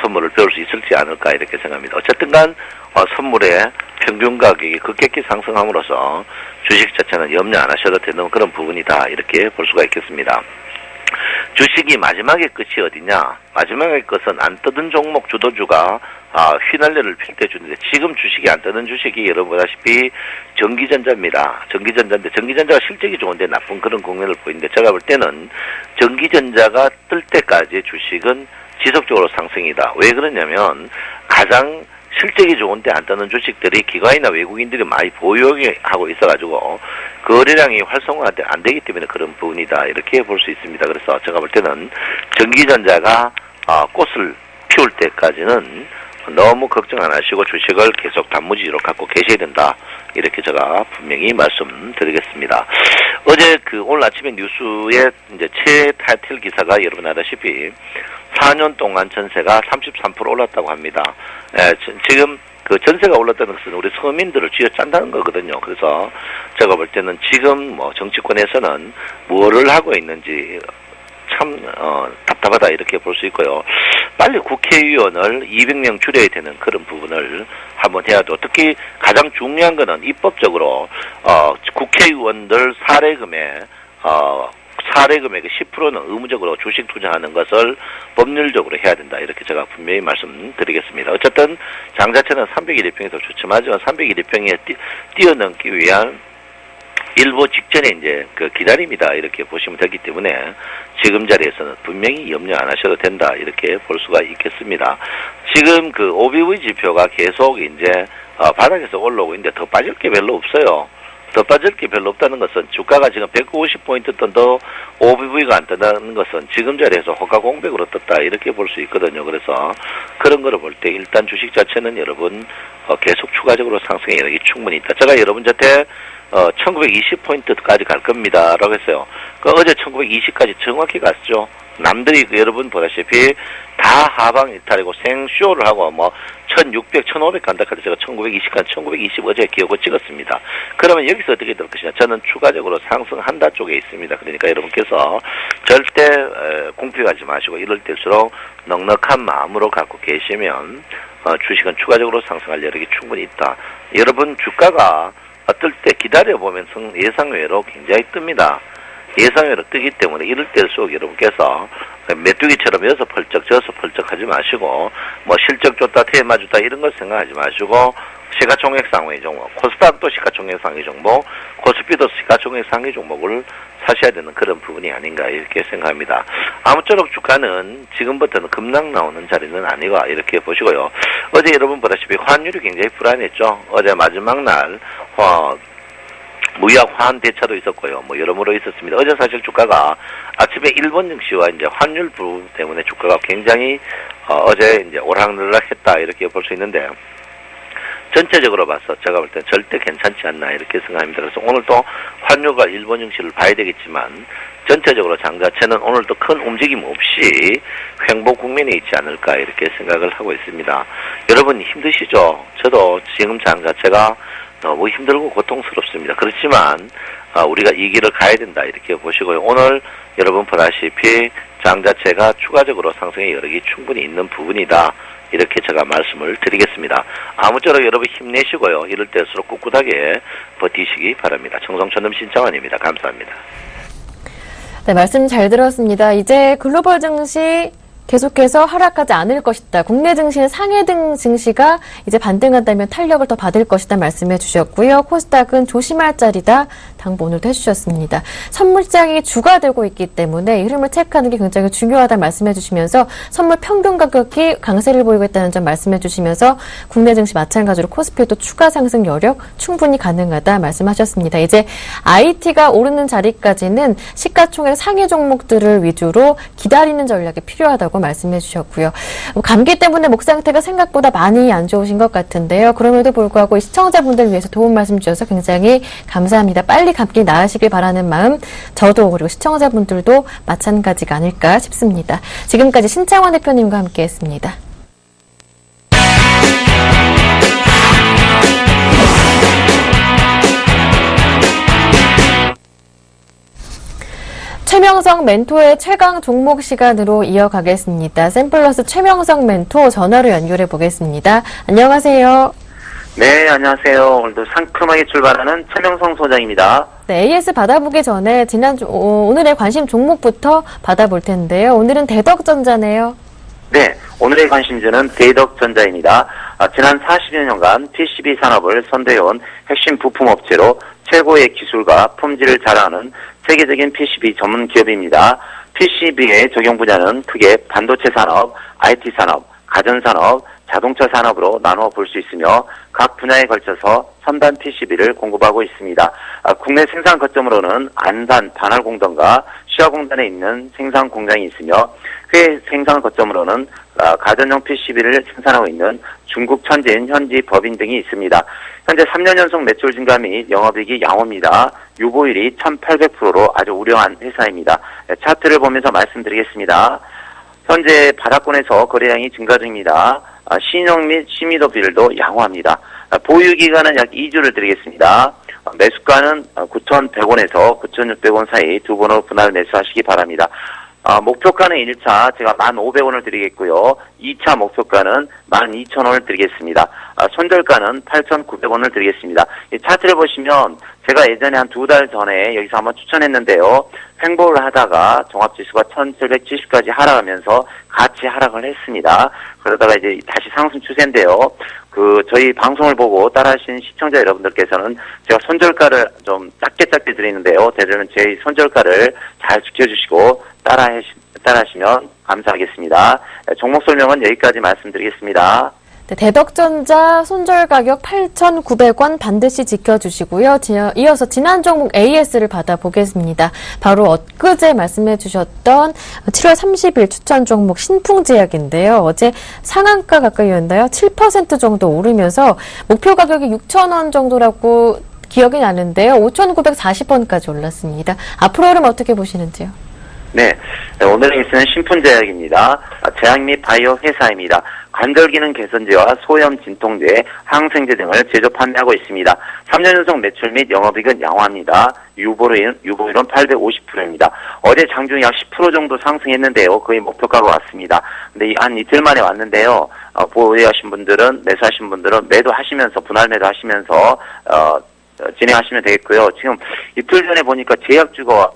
선물을 배울 수 있을지 않을까 이렇게 생각합니다. 어쨌든 간 선물의 평균 가격이 급격히 상승함으로써 주식 자체는 염려 안 하셔도 되는 그런 부분이다 이렇게 볼 수가 있겠습니다. 주식이 마지막의 끝이 어디냐? 마지막의 끝은 안 뜨던 종목 주도주가 휘날려를 필 때 주는데 지금 주식이 안 뜨는 주식이 여러분 보다시피 전기전자입니다. 전기전자인데 전기전자가 실적이 좋은데 나쁜 그런 국면을 보이는데 제가 볼 때는 전기전자가 뜰 때까지 주식은 지속적으로 상승이다. 왜 그러냐면 가장 실적이 좋은데 안 뜨는 주식들이 기관이나 외국인들이 많이 보유하고 있어가지고 거래량이 활성화가 안 되기 때문에 그런 부분이다 이렇게 볼 수 있습니다. 그래서 제가 볼 때는 전기전자가 꽃을 피울 때까지는 너무 걱정 안 하시고 주식을 계속 단무지로 갖고 계셔야 된다 이렇게 제가 분명히 말씀드리겠습니다. 어제 오늘 아침에 뉴스에 이제 최타이틀 기사가 여러분 알다시피 4년 동안 전세가 33% 올랐다고 합니다. 지금 그 전세가 올랐다는 것은 우리 서민들을 쥐어짠다는 거거든요. 그래서 제가 볼 때는 지금 정치권에서는 뭐를 하고 있는지 참 답답하다 이렇게 볼 수 있고요. 빨리 국회의원을 200명 줄여야 되는 그런 부분을 한번 해야 돼. 특히 가장 중요한 거는 입법적으로 국회의원들 사례금에 할애 금액의 10%는 의무적으로 주식 투자하는 것을 법률적으로 해야 된다. 이렇게 제가 분명히 말씀드리겠습니다. 어쨌든 장 자체는 301일평이 더 좋지만 301일평에 뛰어넘기 위한 일부 직전에 이제 그 기다림이다 이렇게 보시면 되기 때문에 지금 자리에서는 분명히 염려 안 하셔도 된다 이렇게 볼 수가 있겠습니다. 지금 그 OBV 지표가 계속 이제 바닥에서 올라오고 있는데 더 빠질 게 별로 없어요. 더 빠질 게 별로 없다는 것은 주가가 지금 150포인트 떤도 OBV가 안 뜬다는 것은 지금 자리에서 호가 공백으로 떴다 이렇게 볼 수 있거든요. 그래서 그런 거를 볼 때 일단 주식 자체는 여러분 계속 추가적으로 상승의 여력이 충분히 있다. 제가 여러분한테 1920포인트까지 갈 겁니다. 라고 했어요. 어제 1920까지 정확히 갔죠. 남들이 여러분 보다시피 다 하방 이탈이고 생쇼를 하고 1600, 1500 간다 할 때 제가 1920까지 1920 어제 기억을 찍었습니다. 그러면 여기서 어떻게 될 것이냐. 저는 추가적으로 상승한다 쪽에 있습니다. 그러니까 여러분께서 절대 공피하지 마시고 이럴 때일수록 넉넉한 마음으로 갖고 계시면 주식은 추가적으로 상승할 여력이 충분히 있다. 여러분 주가가 어떨 때 기다려보면 예상외로 굉장히 뜹니다. 예상외로 뜨기 때문에 이럴 때일수록 여러분께서 메뚜기처럼 여기서 펄쩍 저기서 펄쩍 하지 마시고 실적 좋다 테마 좋다 이런 거 생각하지 마시고 시가총액 상위 종목, 코스닥도 시가총액 상위 종목, 코스피도 시가총액 상위 종목을 사셔야 되는 그런 부분이 아닌가 이렇게 생각합니다. 아무쪼록 주가는 지금부터는 급락 나오는 자리는 아니고 이렇게 보시고요. 어제 여러분 보다시피 환율이 굉장히 불안했죠. 어제 마지막 날 무역 화환 대차도 있었고요. 여러모로 있었습니다. 어제 사실 주가가 아침에 일본 증시와 이제 환율 부분 때문에 주가가 굉장히 어제 이제 오락내락했다 이렇게 볼 수 있는데 전체적으로 봐서 제가 볼 때 절대 괜찮지 않나 이렇게 생각합니다. 그래서 오늘 또 환율과 일본 증시를 봐야 되겠지만 전체적으로 장 자체는 오늘도 큰 움직임 없이 횡보 국면에 있지 않을까 이렇게 생각을 하고 있습니다. 여러분 힘드시죠? 저도 지금 장 자체가 너무 힘들고 고통스럽습니다. 그렇지만 우리가 이 길을 가야 된다 이렇게 보시고요. 오늘 여러분 보다시피 장 자체가 추가적으로 상승의 여력이 충분히 있는 부분이다. 이렇게 제가 말씀을 드리겠습니다. 아무쪼록 여러분 힘내시고요. 이럴 때일수록 꿋꿋하게 버티시기 바랍니다. 청송천음 신청원입니다. 감사합니다. 네, 말씀 잘 들었습니다. 이제 글로벌 증시 계속해서 하락하지 않을 것이다. 국내 증시는 상해 등 증시가 이제 반등한다면 탄력을 더 받을 것이다 말씀해 주셨고요. 코스닥은 조심할 자리다. 당부 오늘도 해주셨습니다. 선물장이 주가 되고 있기 때문에 이 흐름을 체크하는 게 굉장히 중요하다 말씀해 주시면서 선물 평균 가격이 강세를 보이고 있다는 점 말씀해 주시면서 국내 증시 마찬가지로 코스피도 추가 상승 여력 충분히 가능하다 말씀하셨습니다. 이제 IT가 오르는 자리까지는 시가총액 상위 종목들을 위주로 기다리는 전략이 필요하다고 말씀해 주셨고요. 감기 때문에 목 상태가 생각보다 많이 안 좋으신 것 같은데요. 그럼에도 불구하고 시청자분들 위해서 도움 말씀 주셔서 굉장히 감사합니다. 빨리 감기 나으시길 바라는 마음 저도 그리고 시청자분들도 마찬가지가 아닐까 싶습니다. 지금까지 신창원 대표님과 함께했습니다. 최명성 멘토의 최강 종목 시간으로 이어가겠습니다. 샘플러스 최명성 멘토 전화로 연결해 보겠습니다. 안녕하세요. 네, 안녕하세요. 오늘도 상큼하게 출발하는 최명성 소장입니다. 네, AS 받아보기 전에 오늘의 관심 종목부터 받아볼 텐데요. 오늘은 대덕전자네요. 네, 오늘의 관심주는 대덕전자입니다. 지난 40여 년간 PCB 산업을 선도해온 핵심 부품업체로 최고의 기술과 품질을 자랑하는 세계적인 PCB 전문 기업입니다. PCB의 적용 분야는 크게 반도체 산업, IT 산업, 가전산업, 자동차 산업으로 나누어 볼 수 있으며 각 분야에 걸쳐서 첨단 PCB를 공급하고 있습니다. 국내 생산 거점으로는 안산 반활공단과 시화공단에 있는 생산 공장이 있으며 해외 생산 거점으로는 가전용 PCB를 생산하고 있는 중국 천진, 현지 법인 등이 있습니다. 현재 3년 연속 매출 증가 및 영업이익이 양호입니다. 유보율이 1800%로 아주 우려한 회사입니다. 차트를 보면서 말씀드리겠습니다. 현재 바닥권에서 거래량이 증가 중입니다. 신용 및 신미도 비율도 양호합니다. 보유기간은 약 2주를 드리겠습니다. 매수가는 9,100원에서 9,600원 사이 두 번으로 분할 매수하시기 바랍니다. 목표가는 1차 제가 1,500원을 드리겠고요. 2차 목표가는 12,000원을 드리겠습니다. 손절가는 8,900원을 드리겠습니다. 이 차트를 보시면 제가 예전에 한 2달 전에 여기서 한번 추천했는데요. 횡보를 하다가 종합지수가 1770까지 하락하면서 같이 하락을 했습니다. 그러다가 이제 다시 상승 추세인데요. 저희 방송을 보고 따라하신 시청자 여러분들께서는 제가 손절가를 좀 작게 드리는데요. 대들은 제 손절가를 잘 지켜주시고 따라하시면 감사하겠습니다. 종목 설명은 여기까지 말씀드리겠습니다. 네, 대덕전자 손절 가격 8,900원 반드시 지켜주시고요. 이어서 지난 종목 AS를 받아보겠습니다. 바로 엊그제 말씀해 주셨던 7월 30일 추천 종목 신풍제약인데요. 어제 상한가 가까이였나요? 7% 정도 오르면서 목표 가격이 6,000원 정도라고 기억이 나는데요. 5,940원까지 올랐습니다. 앞으로 흐름 어떻게 보시는지요? 네, 오늘의 뉴스는 신풍제약입니다. 제약 및 바이오 회사입니다. 관절 기능 개선제와 소염 진통제, 항생제 등을 제조 판매하고 있습니다. 3년 연속 매출 및 영업이익은 양호합니다. 유보율은 850%입니다. 어제 장중 약 10% 정도 상승했는데요. 거의 목표가로 왔습니다. 근데 한 이틀 만에 왔는데요. 보유하신 분들은, 매수하신 분들은 매도하시면서, 분할 매도하시면서, 진행하시면 되겠고요. 지금 이틀 전에 보니까 제약주가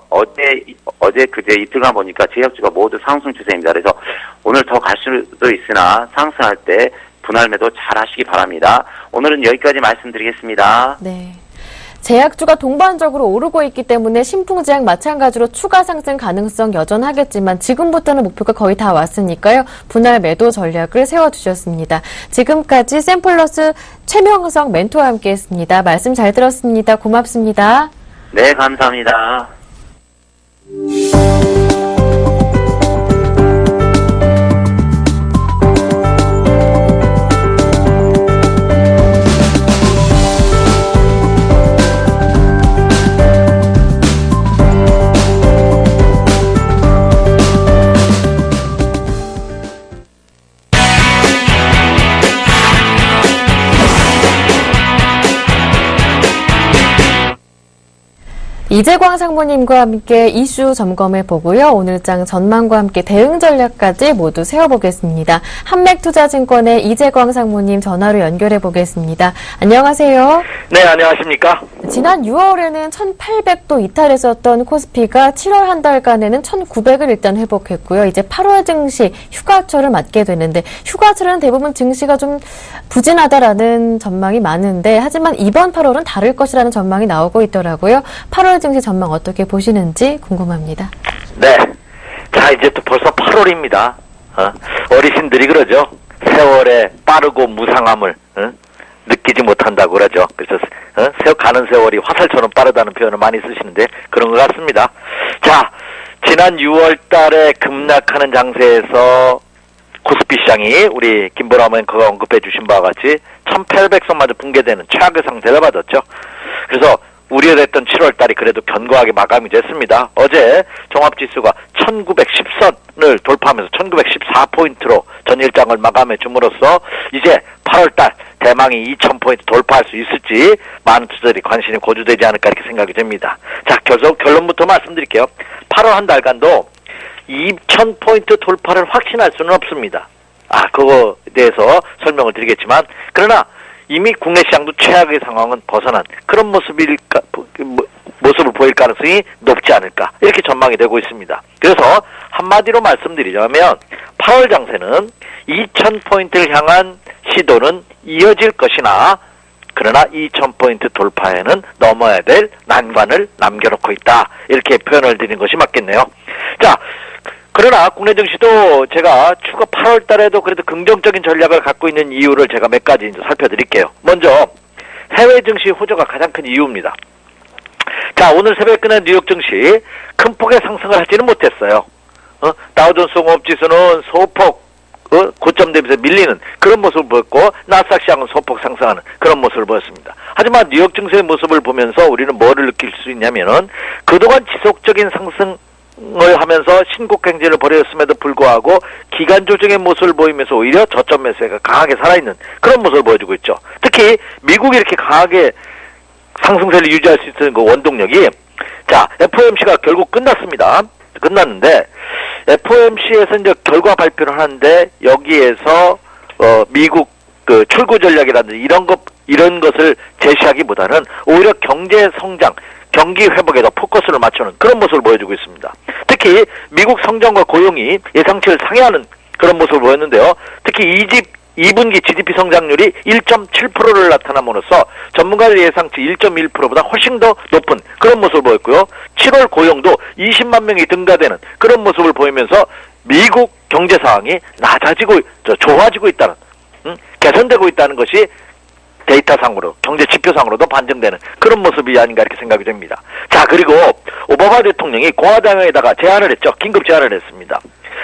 그제 이틀간 보니까 제약주가 모두 상승 추세입니다. 그래서 오늘 더 갈 수도 있으나 상승할 때 분할 매도 잘 하시기 바랍니다. 오늘은 여기까지 말씀드리겠습니다. 네. 제약주가 동반적으로 오르고 있기 때문에 신풍제약 마찬가지로 추가 상승 가능성 여전하겠지만 지금부터는 목표가 거의 다 왔으니까요. 분할 매도 전략을 세워주셨습니다. 지금까지 샘플러스 최명성 멘토와 함께했습니다. 말씀 잘 들었습니다. 고맙습니다. 네, 감사합니다. 이재광 상무님과 함께 이슈 점검해 보고요. 오늘장 전망과 함께 대응 전략까지 모두 세워보겠습니다. 한맥투자증권의 이재광 상무님 전화로 연결해 보겠습니다. 안녕하세요. 네, 안녕하십니까? 지난 6월에는 1,800도 이탈했었던 코스피가 7월 한 달간에는 1,900을 일단 회복했고요. 이제 8월 증시 휴가철을 맞게 되는데 휴가철은 대부분 증시가 좀 부진하다라는 전망이 많은데 하지만 이번 8월은 다를 것이라는 전망이 나오고 있더라고요. 8월 증시 전망 어떻게 보시는지 궁금합니다. 네. 자, 이제 또 벌써 8월입니다. 어르신들이 그러죠. 세월의 빠르고 무상함을 느끼지 못한다고 그러죠. 그래서 가는 세월이 화살처럼 빠르다는 표현을 많이 쓰시는데 그런 것 같습니다. 자, 지난 6월 달에 급락하는 장세에서 코스피 시장이 우리 김보람 앵커가 언급해 주신 바와 같이 1800선마저 붕괴되는 최악의 상태를 받았죠. 그래서 우려됐던 7월 달이 그래도 견고하게 마감이 됐습니다. 어제 종합지수가 1910선을 돌파하면서 1914포인트로 전일장을 마감해 줌으로써 이제 8월 달 대망이 2000포인트 돌파할 수 있을지 많은 투자들이 관심이 고조되지 않을까 이렇게 생각이 됩니다. 자, 결론부터 말씀드릴게요. 8월 한 달간도 2000포인트 돌파를 확신할 수는 없습니다. 그거에 대해서 설명을 드리겠지만 그러나 이미 국내 시장도 최악의 상황은 벗어난 그런 모습을 보일 가능성이 높지 않을까 이렇게 전망이 되고 있습니다. 그래서 한마디로 말씀드리자면 8월 장세는 2000포인트를 향한 시도는 이어질 것이나 그러나 2000포인트 돌파에는 넘어야 될 난관을 남겨놓고 있다. 이렇게 표현을 드리는 것이 맞겠네요. 자, 그러나 국내 증시도 제가 추가 8월 달에도 그래도 긍정적인 전략을 갖고 있는 이유를 제가 몇 가지 이제 살펴드릴게요. 먼저 해외 증시 호조가 가장 큰 이유입니다. 자, 오늘 새벽에 끝난 뉴욕 증시 큰 폭의 상승을 하지는 못했어요. 다우존스 공업지수는 소폭 고점 대비해서 밀리는 그런 모습을 보였고 나스닥 시장은 소폭 상승하는 그런 모습을 보였습니다. 하지만 뉴욕 증시의 모습을 보면서 우리는 뭐를 느낄 수 있냐면은 그동안 지속적인 상승 을 하면서 신고가 행진을 벌였음에도 불구하고 기간 조정의 모습을 보이면서 오히려 저점 매수가 강하게 살아있는 그런 모습을 보여주고 있죠. 특히 미국이 이렇게 강하게 상승세를 유지할 수 있는 그 원동력이 자, FOMC가 결국 끝났는데 FOMC에서 이제 결과 발표를 하는데 여기에서 미국 그 출구 전략이라든지 이런 것을 제시하기보다는 오히려 경제 성장, 경기 회복에도 포커스를 맞추는 그런 모습을 보여주고 있습니다. 특히 미국 성장과 고용이 예상치를 상회하는 그런 모습을 보였는데요. 특히 2분기 GDP 성장률이 1.7%를 나타남으로써 전문가들 예상치 1.1%보다 훨씬 더 높은 그런 모습을 보였고요. 7월 고용도 20만 명이 증가되는 그런 모습을 보이면서 미국 경제 상황이 좋아지고 있다는, 개선되고 있다는 것이 데이터상으로, 경제 지표상으로도 반증되는 그런 모습이 아닌가 이렇게 생각이 됩니다. 자, 그리고 오바마 대통령이 공화당에다가 제안을 했죠. 긴급 제안을 했습니다.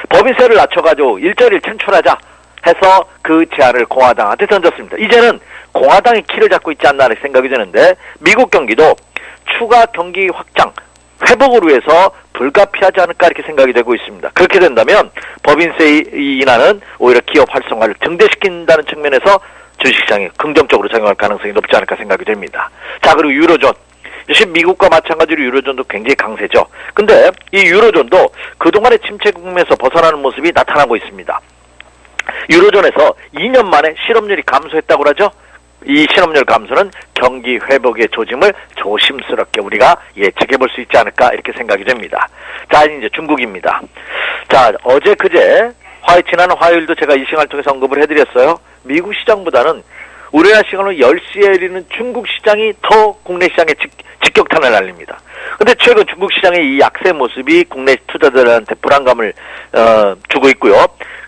법인세를 낮춰가지고 일자리를 창출하자 해서 그 제안을 공화당한테 던졌습니다. 이제는 공화당이 키를 잡고 있지 않나 이렇게 생각이 드는데 미국 경기도 추가 경기 확장, 회복을 위해서 불가피하지 않을까 이렇게 생각이 되고 있습니다. 그렇게 된다면 법인세 인하는 오히려 기업 활성화를 증대시킨다는 측면에서 주식시장에 긍정적으로 작용할 가능성이 높지 않을까 생각이 됩니다. 자, 그리고 유로존. 역시 미국과 마찬가지로 유로존도 굉장히 강세죠. 근데 이 유로존도 그동안의 침체 국면에서 벗어나는 모습이 나타나고 있습니다. 유로존에서 2년 만에 실업률이 감소했다고 그러죠. 이 실업률 감소는 경기 회복의 조짐을 조심스럽게 우리가 예측해 볼 수 있지 않을까 이렇게 생각이 됩니다. 자, 이제 중국입니다. 자, 어제 그제 지난 화요일도 제가 이 시간을 통해서 언급을 해드렸어요. 미국 시장보다는 우리나라 시간으로 10시에 열리는 중국 시장이 더 국내 시장에 직격탄을 날립니다. 근데 최근 중국 시장의 이 약세 모습이 국내 투자자들한테 불안감을 주고 있고요.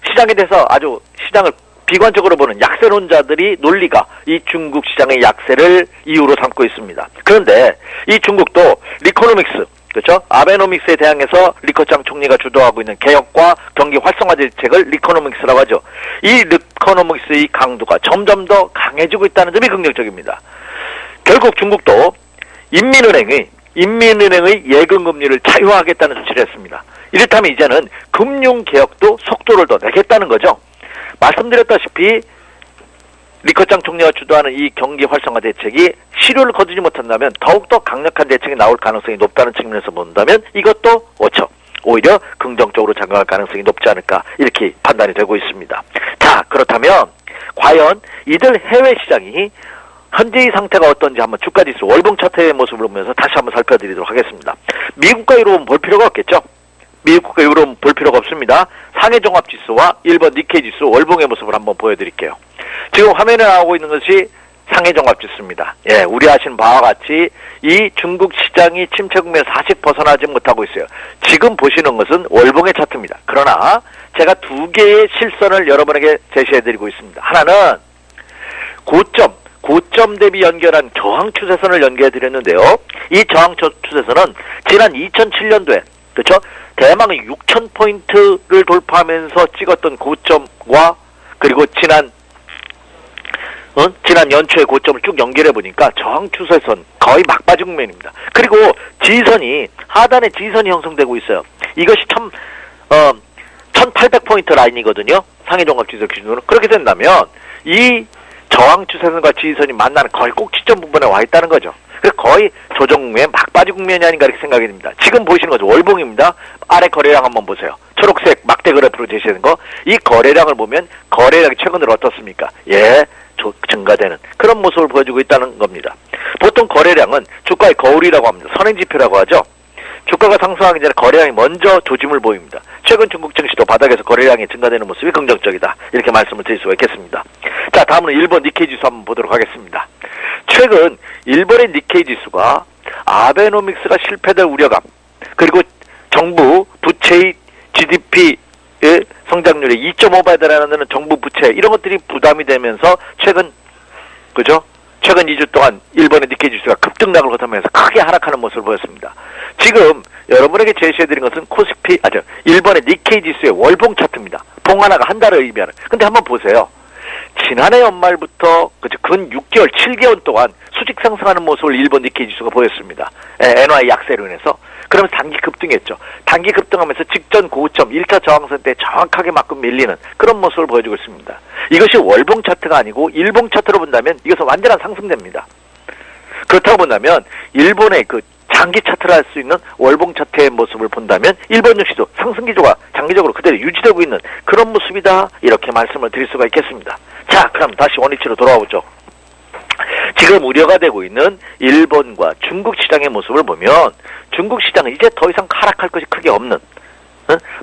시장에 대해서 아주 시장을 비관적으로 보는 약세론자들이 논리가 이 중국 시장의 약세를 이유로 삼고 있습니다. 그런데 이 중국도 리코노믹스, 그렇죠? 아베노믹스에 대항해서 리커창 총리가 주도하고 있는 개혁과 경기 활성화 정책을 리코노믹스라고 하죠. 이 리코노믹스의 강도가 점점 더 강해지고 있다는 점이 긍정적입니다. 결국 중국도 인민은행의 예금금리를 차유하겠다는 조치를 했습니다. 이렇다면 이제는 금융개혁도 속도를 더 내겠다는 거죠. 말씀드렸다시피 리커창 총리가 주도하는 이 경기 활성화 대책이 실효를 거두지 못한다면 더욱더 강력한 대책이 나올 가능성이 높다는 측면에서 본다면 이것도 오히려 긍정적으로 작용할 가능성이 높지 않을까 이렇게 판단이 되고 있습니다. 자, 그렇다면 과연 이들 해외 시장이 현재의 상태가 어떤지 한번 주가지수 월봉 차트의 모습을 보면서 다시 한번 살펴드리도록 하겠습니다. 미국과 유럽은 볼 필요가 없겠죠? 미국과 유럽은 볼 필요가 없습니다. 상해종합지수와 1번 니케이지수 월봉의 모습을 한번 보여드릴게요. 지금 화면에 나오고 있는 것이 상해종합지수입니다. 예, 우려하신 바와 같이 이 중국 시장이 침체 국면에서 아직 벗어나지 못하고 있어요. 지금 보시는 것은 월봉의 차트입니다. 그러나 제가 두 개의 실선을 여러분에게 제시해드리고 있습니다. 하나는 고점 대비 연결한 저항 추세선을 연결해드렸는데요. 이 저항 추세선은 지난 2007년도에 그렇죠? 대망의 6,000포인트를 돌파하면서 찍었던 고점과 그리고 지난 연초의 고점을 쭉 연결해 보니까 저항 추세선 거의 막바지 국면입니다. 그리고 지선이 하단에 지선이 형성되고 있어요. 이것이 1,800포인트 라인이거든요. 상해종합지수 기준으로. 그렇게 된다면 이 저항 추세선과 지선이 만나는 거의 꼭지점 부분에 와 있다는 거죠. 그래서 거의 조정 국면, 막바지 국면이 아닌가 이렇게 생각이 됩니다. 지금 보시는 거죠. 월봉입니다. 아래 거래량 한번 보세요. 초록색 막대 그래프로 제시하는 거. 이 거래량을 보면 거래량이 최근으로 어떻습니까? 예, 증가되는 그런 모습을 보여주고 있다는 겁니다. 보통 거래량은 주가의 거울이라고 합니다. 선행지표라고 하죠. 주가가 상승하기 전에 거래량이 먼저 조짐을 보입니다. 최근 중국 증시도 바닥에서 거래량이 증가되는 모습이 긍정적이다. 이렇게 말씀을 드릴 수가 있겠습니다. 자, 다음은 일본 니케이 지수 한번 보도록 하겠습니다. 최근 일본의 니케이 지수가 아베노믹스가 실패될 우려감, 그리고 정부 부채의 GDP의 성장률이 2.5배에 달하는 정부 부채 이런 것들이 부담이 되면서 최근 2주 동안 일본의 니케이 지수가 급등락을 거듭하면서 크게 하락하는 모습을 보였습니다. 지금 여러분에게 제시해드린 것은 일본의 니케이 지수의 월봉 차트입니다. 봉 하나가 한 달을 의미하는. 근데 한번 보세요. 지난해 연말부터 근 6개월, 7개월 동안 수직 상승하는 모습을 일본 니케이 지수가 보였습니다. 엔화의 약세로 인해서. 그러면서 단기 급등했죠. 단기 급등하면서 직전 고점 1차 저항선 때 정확하게 맞고 밀리는 그런 모습을 보여주고 있습니다. 이것이 월봉 차트가 아니고 일봉 차트로 본다면 이것은 완전한 상승됩니다. 그렇다고 본다면 일본의 장기 차트를 할 수 있는 월봉 차트의 모습을 본다면 일본 증시도 상승 기조가 장기적으로 그대로 유지되고 있는 그런 모습이다. 이렇게 말씀을 드릴 수가 있겠습니다. 자, 그럼 다시 원위치로 돌아와 보죠. 지금 우려가 되고 있는 일본과 중국 시장의 모습을 보면 중국 시장은 이제 더 이상 하락할 것이 크게 없는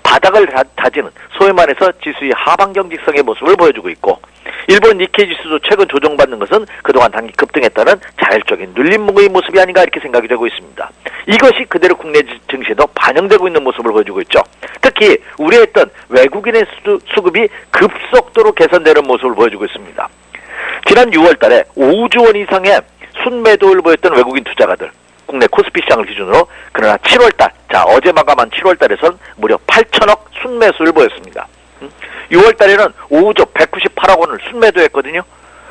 바닥을 다지는 소위 말해서 지수의 하방경직성의 모습을 보여주고 있고 일본 니케이 지수도 최근 조정받는 것은 그동안 단기 급등했다는 자율적인 눌림목의 모습이 아닌가 이렇게 생각이 되고 있습니다. 이것이 그대로 국내 증시에도 반영되고 있는 모습을 보여주고 있죠. 특히 우려했던 외국인의 수급이 급속도로 개선되는 모습을 보여주고 있습니다. 지난 6월 달에 5조 원 이상의 순매도를 보였던 외국인 투자가들 국내 코스피 시장을 기준으로 그러나 7월달, 자 어제 마감한 7월달에선 무려 8천억 순매수를 보였습니다. 6월달에는 5조 198억 원을 순매도했거든요.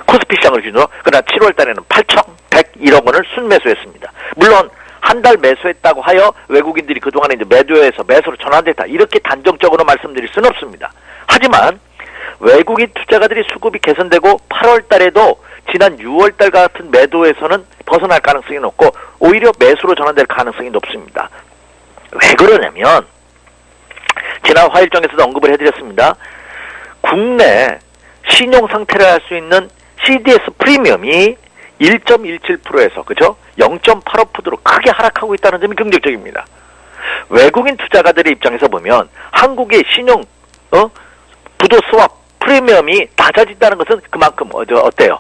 코스피 시장을 기준으로 그러나 7월달에는 8,101억 원을 순매수했습니다. 물론 한 달 매수했다고 하여 외국인들이 그동안에 이제 매도해서 매수로 전환됐다 이렇게 단정적으로 말씀드릴 수는 없습니다. 하지만 외국인 투자가들이 수급이 개선되고 8월 달에도 지난 6월 달 같은 매도에서는 벗어날 가능성이 높고 오히려 매수로 전환될 가능성이 높습니다. 왜 그러냐면 지난 화일정에서도 언급을 해드렸습니다. 국내 신용 상태를 알 수 있는 CDS 프리미엄이 1.17%에서 그죠? 0.85%로 크게 하락하고 있다는 점이 긍정적입니다. 외국인 투자가들의 입장에서 보면 한국의 신용 부도 스왑 프리미엄이 낮아진다는 것은 그만큼 어때요?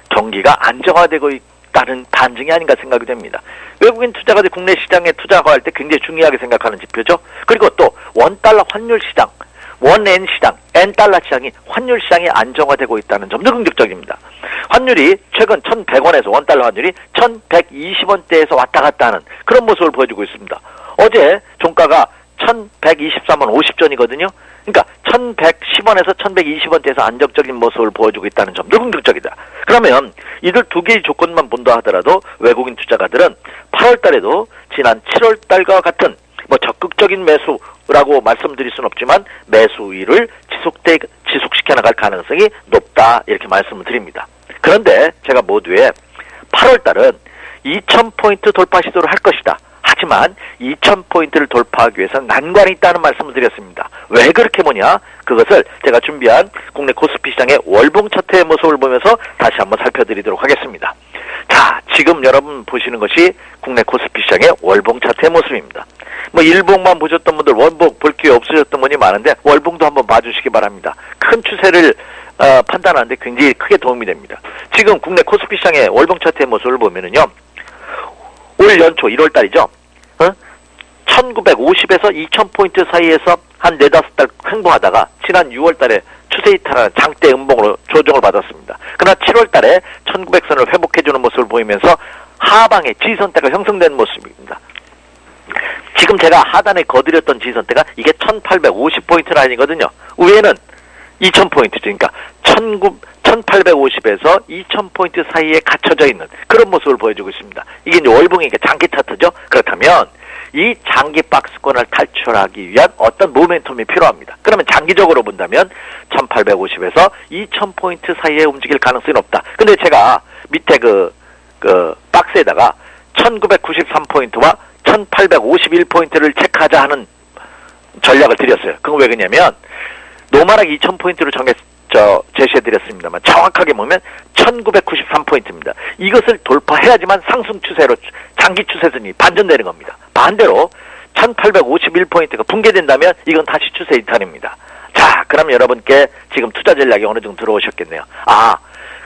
경기가 안정화되고 있다는 반증이 아닌가 생각이 됩니다. 외국인 투자가들이 국내 시장에 투자할 때 굉장히 중요하게 생각하는 지표죠. 그리고 또 원달러 환율 시장, 원엔 시장, 엔달러 시장이 환율 시장이 안정화되고 있다는 점도 긍정적입니다. 환율이 최근 1,100원에서 원달러 환율이 1,120원대에서 왔다 갔다 하는 그런 모습을 보여주고 있습니다. 어제 종가가 1,123원 50전이거든요. 그러니까 1,110원에서 1,120원대에서 안정적인 모습을 보여주고 있다는 점도 긍정적이다. 그러면 이들 두 개의 조건만 본다 하더라도 외국인 투자가들은 8월 달에도 지난 7월 달과 같은 적극적인 매수라고 말씀드릴 수는 없지만 매수 우위를 지속시켜 나갈 가능성이 높다 이렇게 말씀을 드립니다. 그런데 제가 모두에 8월 달은 2,000포인트 돌파 시도를 할 것이다. 하지만 2,000포인트를 돌파하기 위해서는 난관이 있다는 말씀을 드렸습니다. 왜 그렇게 보냐? 그것을 제가 준비한 국내 코스피 시장의 월봉 차트의 모습을 보면서 다시 한번 살펴드리도록 하겠습니다. 자, 지금 여러분 보시는 것이 국내 코스피 시장의 월봉 차트의 모습입니다. 일봉만 보셨던 분들 원봉 볼 기회 없으셨던 분이 많은데 월봉도 한번 봐주시기 바랍니다. 큰 추세를 판단하는데 굉장히 크게 도움이 됩니다. 지금 국내 코스피 시장의 월봉 차트의 모습을 보면은요. 올 연초 1월 달이죠. 1950에서 2000포인트 사이에서 한 4-5달 횡보하다가 지난 6월 달에 추세 이탈하는 장대 음봉으로 조정을 받았습니다. 그러나 7월 달에 1900선을 회복해주는 모습을 보이면서 하방에 지지선대가 형성된 모습입니다. 지금 제가 하단에 거드렸던 지지선대가 이게 1850포인트 라인이거든요. 위에는 2000포인트죠. 그러니까 1850에서 2000포인트 사이에 갇혀져 있는 그런 모습을 보여주고 있습니다. 이게 이제 월봉이니까 장기 차트죠. 그렇다면 이 장기 박스권을 탈출하기 위한 어떤 모멘텀이 필요합니다. 그러면 장기적으로 본다면 1850에서 2000포인트 사이에 움직일 가능성이 높다. 근데 제가 밑에 그 박스에다가 1993포인트와 1851포인트를 체크하자 하는 전략을 드렸어요. 그건 왜 그러냐면 노멀하게 2000포인트로 제시해드렸습니다만 정확하게 보면 1993포인트입니다. 이것을 돌파해야지만 상승 추세로 장기 추세선이 반전되는 겁니다. 반대로 1851포인트가 붕괴된다면 이건 다시 추세 이탈입니다. 자, 그럼 여러분께 지금 투자 전략이 어느 정도 들어오셨겠네요.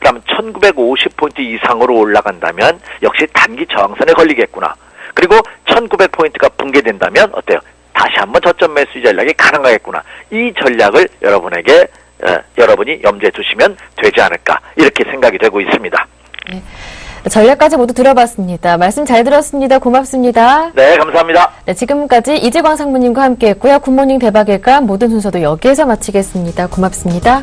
그럼 1950포인트 이상으로 올라간다면 역시 단기 저항선에 걸리겠구나. 그리고 1900포인트가 붕괴된다면 어때요? 다시 한번 저점 매수 전략이 가능하겠구나. 이 전략을 여러분이 염두에 두시면 되지 않을까 이렇게 생각이 되고 있습니다. 네. 전략까지 모두 들어봤습니다. 말씀 잘 들었습니다. 고맙습니다. 네, 감사합니다. 네, 지금까지 이재광 상무님과 함께했고요. 굿모닝 대박일감 모든 순서도 여기에서 마치겠습니다. 고맙습니다.